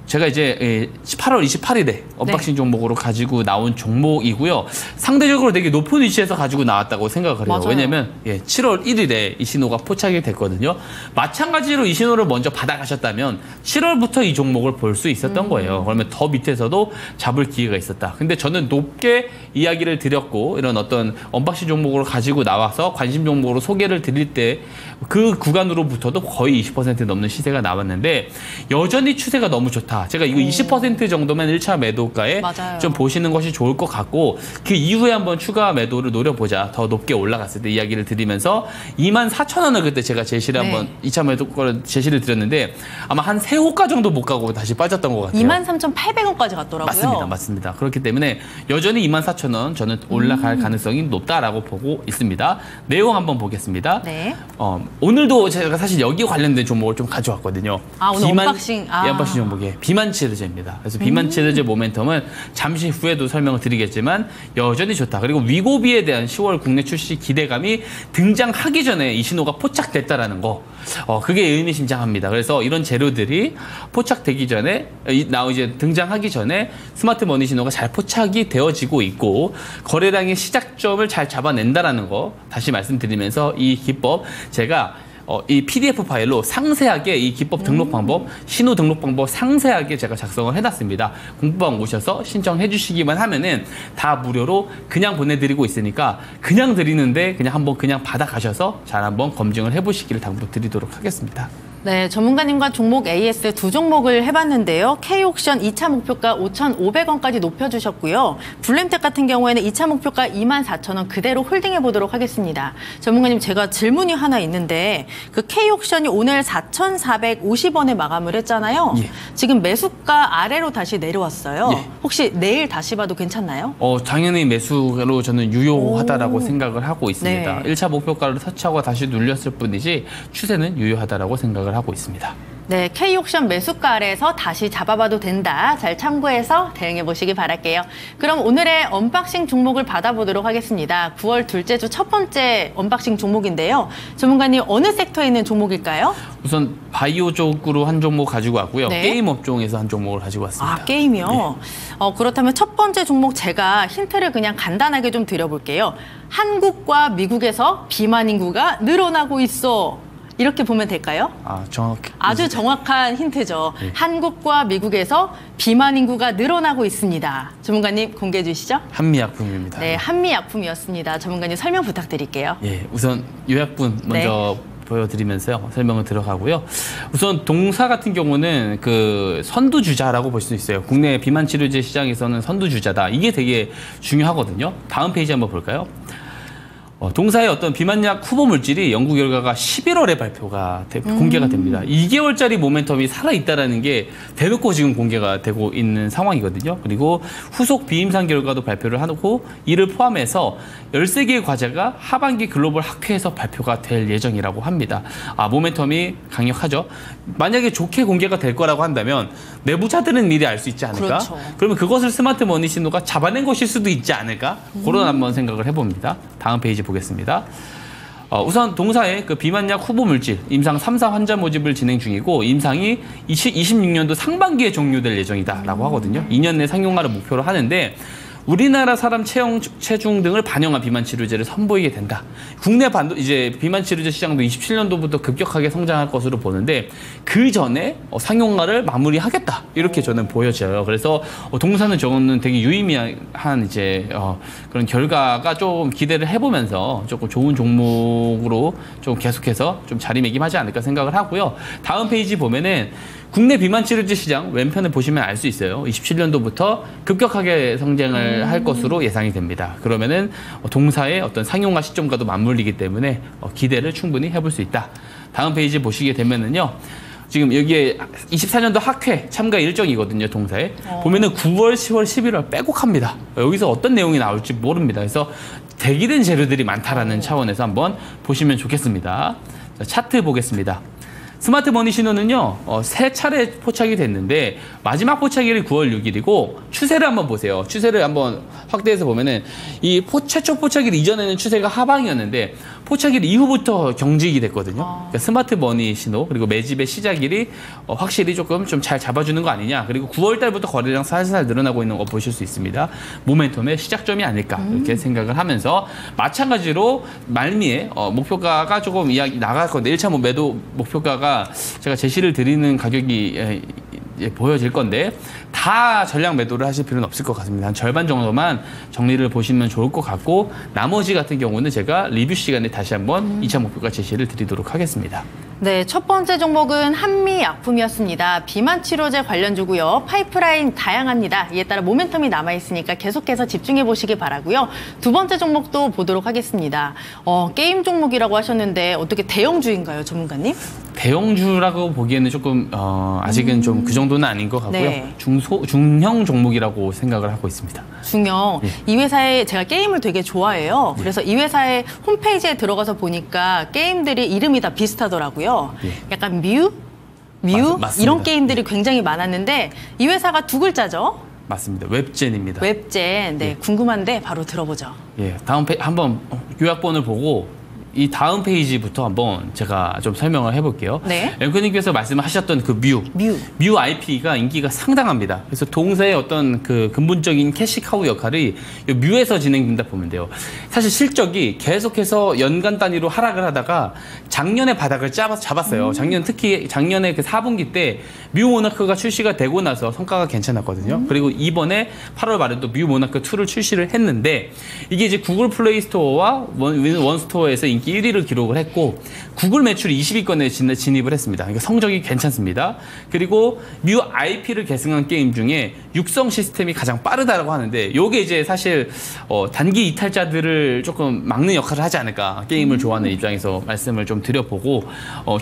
제가 이제 8월 28일에 언박싱 종목으로 가지고 나온 종목이고요. 상대적으로 되게 높은 위치에서 가지고 나왔다고 생각을 해요. 맞아요. 왜냐면 7월 1일에 이 신호가 포착이 됐거든요. 마찬가지로 이 신호를 먼저 받아가셨다면 7월부터 이 종목을 볼 수 있었던 거예요. 그러면 더 밑에서도 잡을 기회가 있었다. 근데 저는 높게 이야기를 드렸고 이런 어떤 언박싱 종목으로 가지고 나와서 관심 종목으로 소개를 드릴 때 그 구간으로부터도 거의 20% 넘는 시세가 나왔는데 여전히 추세가 너무 좋다. 제가 이거 20% 정도면 1차 매도가에 맞아요. 좀 보시는 것이 좋을 것 같고 그 이후에 한번 추가 매도를 노려보자. 더 높게 올라갔을 때 이야기를 드리면서 24,000원을 그때 제가 제시를 네. 한번 2차 매도가를 제시를 드렸는데 아마 한 3호가 정도 못 가고 다시 빠졌던 것 같아요. 23,800원까지 갔더라고요. 맞습니다. 맞습니다. 그렇기 때문에 여전히 24,000원 저는 올라갈 가능성이 높다라고 보고 있습니다. 내용 한번 보겠습니다. 네. 오늘도 제가 사실 여기 관련된 종목을 좀 가져왔거든요. 오늘 언박싱. 언박싱 종목에 비만 치료제입니다. 그래서 비만 치료제 모멘텀은 잠시 후에도 설명을 드리겠지만 여전히 좋다. 그리고 위고비에 대한 10월 국내 출시 기대감이 등장하기 전에 이 신호가 포착됐다라는 거, 그게 의미심장합니다. 그래서 이런 재료들이 포착되기 전에 이제 등장하기 전에 스마트 머니 신호가 잘 포착이 되어지고 있고 거래량의 시작점을 잘 잡아낸다라는 거 다시 말씀드리면서 이 기법 제가 이 PDF 파일로 상세하게 이 기법 등록 방법, 신호 등록 방법 상세하게 제가 작성을 해놨습니다. 공부방 오셔서 신청해 주시기만 하면은 다 무료로 그냥 보내드리고 있으니까 그냥 드리는데 그냥 한번 그냥 받아가셔서 잘 한번 검증을 해보시기를 당부드리도록 하겠습니다. 네, 전문가님과 종목 AS 두 종목을 해봤는데요. K옥션 2차 목표가 5,500원까지 높여주셨고요. 블루엠텍 같은 경우에는 2차 목표가 24,000원 그대로 홀딩해보도록 하겠습니다. 전문가님, 제가 질문이 하나 있는데 그 K옥션이 오늘 4,450원에 마감을 했잖아요. 예. 지금 매수가 아래로 다시 내려왔어요. 예. 혹시 내일 다시 봐도 괜찮나요? 당연히 매수로 저는 유효하다라고 생각을 하고 있습니다. 네. 1차 목표가를 터치하고 다시 눌렸을 뿐이지 추세는 유효하다라고 생각을 하고 있습니다. 네, K옥션 매수가 아래에서 다시 잡아봐도 된다. 잘 참고해서 대응해 보시기 바랄게요. 그럼 오늘의 언박싱 종목을 받아보도록 하겠습니다. 9월 둘째 주 첫 번째 언박싱 종목인데요. 전문가님, 어느 섹터에 있는 종목일까요? 우선 바이오 쪽으로 한 종목 가지고 왔고요. 네. 게임 업종에서 한 종목을 가지고 왔습니다. 아, 게임이요? 네. 그렇다면 첫 번째 종목 제가 힌트를 그냥 간단하게 좀 드려볼게요. 한국과 미국에서 비만 인구가 늘어나고 있어. 이렇게 보면 될까요? 정확히. 아주 정확한 힌트죠. 네. 한국과 미국에서 비만 인구가 늘어나고 있습니다. 전문가님 공개해 주시죠. 한미약품입니다. 네, 한미약품이었습니다. 전문가님 설명 부탁드릴게요. 예, 우선 요약분 먼저 보여드리면서요. 설명을 들어가고요. 우선 동사 같은 경우는 그 선두주자라고 볼 수 있어요. 국내 비만 치료제 시장에서는 선두주자다. 이게 되게 중요하거든요. 다음 페이지 한번 볼까요? 동사의 어떤 비만약 후보 물질이 연구 결과가 11월에 발표가 공개가 됩니다. 2개월짜리 모멘텀이 살아있다는 게 대놓고 지금 공개가 되고 있는 상황이거든요. 그리고 후속 비임상 결과도 발표를 하고 이를 포함해서 13개의 과제가 하반기 글로벌 학회에서 발표가 될 예정이라고 합니다. 모멘텀이 강력하죠. 만약에 좋게 공개가 될 거라고 한다면 내부자들은 미리 알 수 있지 않을까? 그렇죠. 그러면 그것을 스마트 머니 신호가 잡아낸 것일 수도 있지 않을까? 그런 한번 생각을 해봅니다. 다음 페이지 보겠습니다. 우선 동사의 그 비만약 후보 물질 임상 3사 환자 모집을 진행 중이고 임상이 2026년도 상반기에 종료될 예정이다라고 하거든요. 2년 내 상용화를 목표로 하는데 우리나라 사람 체중 등을 반영한 비만 치료제를 선보이게 된다. 국내 이제 비만 치료제 시장도 27년도부터 급격하게 성장할 것으로 보는데 그 전에 상용화를 마무리하겠다. 이렇게 저는 보여져요. 그래서 동사는 저는 되게 유의미한 이제 그런 결과가 좀 기대를 해보면서 조금 좋은 종목으로 좀 계속해서 좀 자리매김하지 않을까 생각을 하고요. 다음 페이지 보면은 국내 비만 치료제 시장 왼편을 보시면 알 수 있어요. 27년도부터 급격하게 성장을 할 것으로 예상이 됩니다. 그러면은 동사의 어떤 상용화 시점과도 맞물리기 때문에 기대를 충분히 해볼 수 있다. 다음 페이지 보시게 되면은요. 지금 여기에 24년도 학회 참가 일정이거든요, 동사에. 보면은 9월, 10월, 11월 빼곡합니다. 여기서 어떤 내용이 나올지 모릅니다. 그래서 대기된 재료들이 많다라는 차원에서 한번 보시면 좋겠습니다. 자, 차트 보겠습니다. 스마트 머니 신호는요, 3차례 포착이 됐는데, 마지막 포착일이 9월 6일이고, 추세를 한번 보세요. 추세를 한번 확대해서 보면은, 최초 포착일 이전에는 추세가 하방이었는데, 포착일 이후부터 경직이 됐거든요. 그러니까 스마트 머니 신호, 그리고 매집의 시작일이 확실히 조금 좀 잘 잡아주는 거 아니냐. 그리고 9월 달부터 거래량 살살 늘어나고 있는 거 보실 수 있습니다. 모멘텀의 시작점이 아닐까. 이렇게 생각을 하면서, 마찬가지로 말미에 목표가가 조금 나갈 건데, 1차 매도 목표가가 제가 제시를 드리는 가격이 보여질 건데 다 전량 매도를 하실 필요는 없을 것 같습니다. 한 절반 정도만 정리를 보시면 좋을 것 같고 나머지 같은 경우는 제가 리뷰 시간에 다시 한번 2차 목표가 제시를 드리도록 하겠습니다. 네, 첫 번째 종목은 한미약품이었습니다. 비만 치료제 관련주고요. 파이프라인 다양합니다. 이에 따라 모멘텀이 남아있으니까 계속해서 집중해 보시기 바라고요. 두 번째 종목도 보도록 하겠습니다. 게임 종목이라고 하셨는데 어떻게 대형주인가요, 전문가님? 대형주라고 보기에는 조금 아직은 좀 그 정도는 아닌 것 같고요. 네. 중형 종목이라고 생각을 하고 있습니다. 중형. 예. 이 회사에 제가 게임을 되게 좋아해요. 그래서 이 회사의 홈페이지에 들어가서 보니까 게임들이 이름이 다 비슷하더라고요. 예. 약간 뮤? 뮤? 맞습니다. 이런 게임들이 굉장히 많았는데 이 회사가 두 글자죠? 맞습니다. 웹젠입니다. 웹젠. 네, 궁금한데 바로 들어보죠. 예, 다음 한번 요약본을 보고 이 다음 페이지부터 한번 제가 좀 설명을 해볼게요. 네. 앵커님께서 말씀하셨던 그 뮤 IP가 인기가 상당합니다. 그래서 동사의 어떤 그 근본적인 캐시카우 역할이 이 뮤에서 진행된다 보면 돼요. 사실 실적이 계속해서 연간 단위로 하락을 하다가 작년에 바닥을 잡았어요. 특히 작년에 그 4분기 때 뮤 모나크가 출시가 되고 나서 성과가 괜찮았거든요. 그리고 이번에 8월 말에도 뮤 모나크 2를 출시를 했는데 이게 이제 구글 플레이 스토어와 원스토어에서 인기 1위를 기록을 했고 구글 매출이 20위권에 진입을 했습니다. 그러니까 성적이 괜찮습니다. 그리고 뮤 IP를 계승한 게임 중에 육성 시스템이 가장 빠르다고 하는데 이게 이제 사실 단기 이탈자들을 조금 막는 역할을 하지 않을까 게임을 좋아하는 입장에서 말씀을 좀 드려보고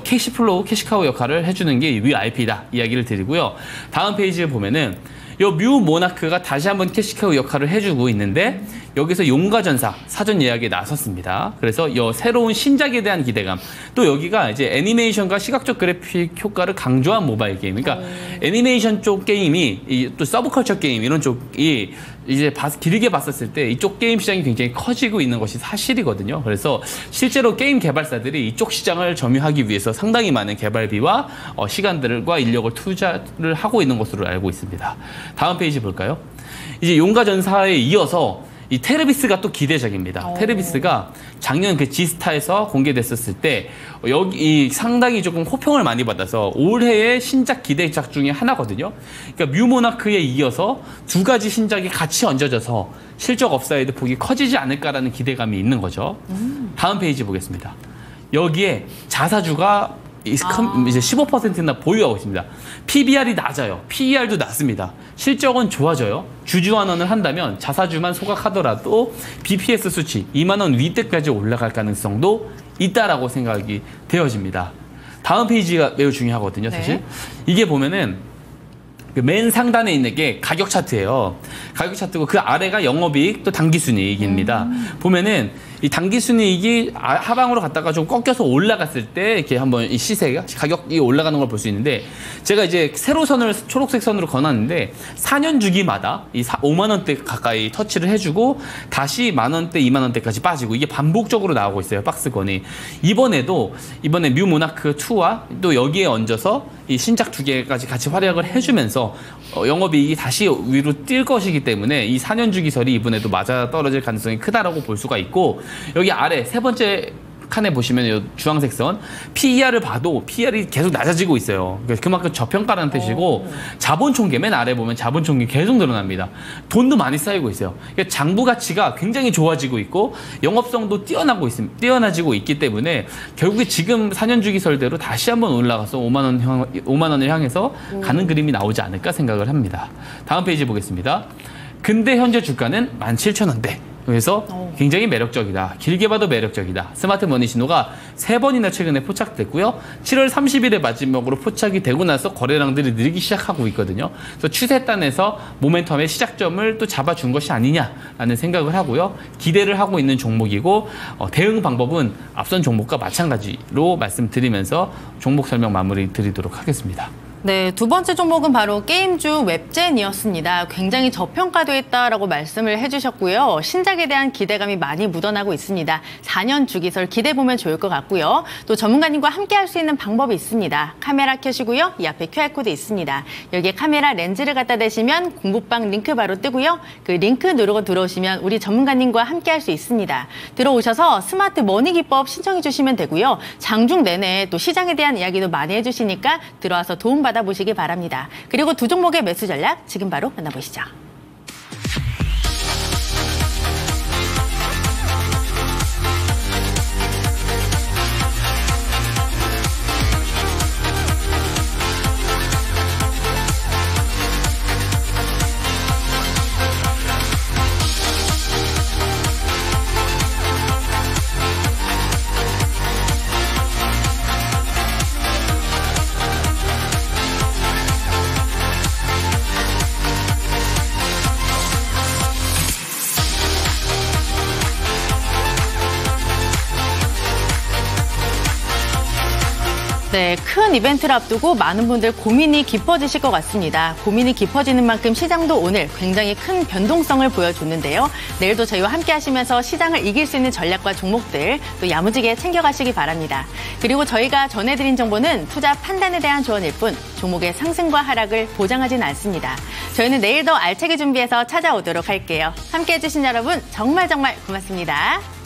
캐시카우 역할을 해주는 게 뮤 IP다 이야기를 드리고요. 다음 페이지를 보면은 요 뮤 모나크가 다시 한번 캐시카우 역할을 해주고 있는데 여기서 용가전사 사전 예약에 나섰습니다. 그래서 이 새로운 신작에 대한 기대감 또 여기가 이제 애니메이션과 시각적 그래픽 효과를 강조한 모바일 게임 그러니까 애니메이션 쪽 게임이 또 서브컬처 게임 이런 쪽이 이제 길게 봤었을 때 이쪽 게임 시장이 굉장히 커지고 있는 것이 사실이거든요. 그래서 실제로 게임 개발사들이 이쪽 시장을 점유하기 위해서 상당히 많은 개발비와 시간들과 인력을 투자를 하고 있는 것으로 알고 있습니다. 다음 페이지 볼까요? 이제 용가전사에 이어서 이 테르비스가 또 기대작입니다. 테르비스가 작년 그 지스타에서 공개됐었을 때 여기 상당히 조금 호평을 많이 받아서 올해의 신작 기대작 중에 하나거든요. 그러니까 뮤 모나크에 이어서 두 가지 신작이 같이 얹어져서 실적 업사이드 폭이 커지지 않을까라는 기대감이 있는 거죠. 다음 페이지 보겠습니다. 여기에 자사주가 이제 15%나 보유하고 있습니다. PBR이 낮아요. PER도 낮습니다. 실적은 좋아져요. 주주환원을 한다면 자사주만 소각하더라도 BPS 수치 2만 원 위대까지 올라갈 가능성도 있다라고 생각이 되어집니다. 다음 페이지가 매우 중요하거든요. 사실 네. 이게 보면은 그 맨 상단에 있는 게 가격 차트예요. 가격 차트고 그 아래가 영업이익 또 당기순이익입니다. 보면은 이 당기순이익이 하방으로 갔다가 좀 꺾여서 올라갔을 때 이렇게 한번 이 시세가 가격이 올라가는 걸 볼 수 있는데 제가 이제 세로선을 초록색 선으로 그어놨는데 4년 주기마다 이 5만 원대 가까이 터치를 해주고 다시 만 원대, 2만 원대까지 빠지고 이게 반복적으로 나오고 있어요. 박스권이. 이번에 뮤 모나크 2와 또 여기에 얹어서 이 신작 두 개까지 같이 활약을 해주면서 영업이익이 다시 위로 뛸 것이기 때문에 이 4년 주기설이 이번에도 맞아 떨어질 가능성이 크다라고 볼 수가 있고 여기 아래 세 번째 칸에 보시면 이 주황색 선 PER을 봐도 PER이 계속 낮아지고 있어요. 그만큼 저평가라는 뜻이고 자본 총계 맨 아래 보면 자본 총계 계속 늘어납니다. 돈도 많이 쌓이고 있어요. 그러니까 장부 가치가 굉장히 좋아지고 있고 영업성도 뛰어나지고 있기 때문에 결국에 지금 4년 주기설대로 다시 한번 올라가서 5만 원을 향해서 가는 그림이 나오지 않을까 생각을 합니다. 다음 페이지 보겠습니다. 근데 현재 주가는 17,000원대. 그래서 굉장히 매력적이다. 길게 봐도 매력적이다. 스마트 머니 신호가 3번이나 최근에 포착됐고요. 7월 30일에 마지막으로 포착이 되고 나서 거래량들이 늘기 시작하고 있거든요. 그래서 추세단에서 모멘텀의 시작점을 또 잡아준 것이 아니냐라는 생각을 하고요. 기대를 하고 있는 종목이고 대응 방법은 앞선 종목과 마찬가지로 말씀드리면서 종목 설명 마무리 드리도록 하겠습니다. 네, 두 번째 종목은 바로 게임주 웹젠이었습니다. 굉장히 저평가되어 있다라고 말씀을 해주셨고요. 신작에 대한 기대감이 많이 묻어나고 있습니다. 4년 주기설 기대해보면 좋을 것 같고요. 또 전문가님과 함께 할 수 있는 방법이 있습니다. 카메라 켜시고요. 이 앞에 QR코드 있습니다. 여기에 카메라 렌즈를 갖다 대시면 공부방 링크 바로 뜨고요. 그 링크 누르고 들어오시면 우리 전문가님과 함께 할 수 있습니다. 들어오셔서 스마트 머니 기법 신청해 주시면 되고요. 장중 내내 또 시장에 대한 이야기도 많이 해주시니까 들어와서 도움 받아보시기 바랍니다. 그리고 두 종목의 매수 전략 지금 바로 만나보시죠. 네, 큰 이벤트를 앞두고 많은 분들 고민이 깊어지실 것 같습니다. 고민이 깊어지는 만큼 시장도 오늘 굉장히 큰 변동성을 보여줬는데요. 내일도 저희와 함께 하시면서 시장을 이길 수 있는 전략과 종목들 또 야무지게 챙겨가시기 바랍니다. 그리고 저희가 전해드린 정보는 투자 판단에 대한 조언일 뿐 종목의 상승과 하락을 보장하진 않습니다. 저희는 내일 더 알차게 준비해서 찾아오도록 할게요. 함께 해주신 여러분 정말 고맙습니다.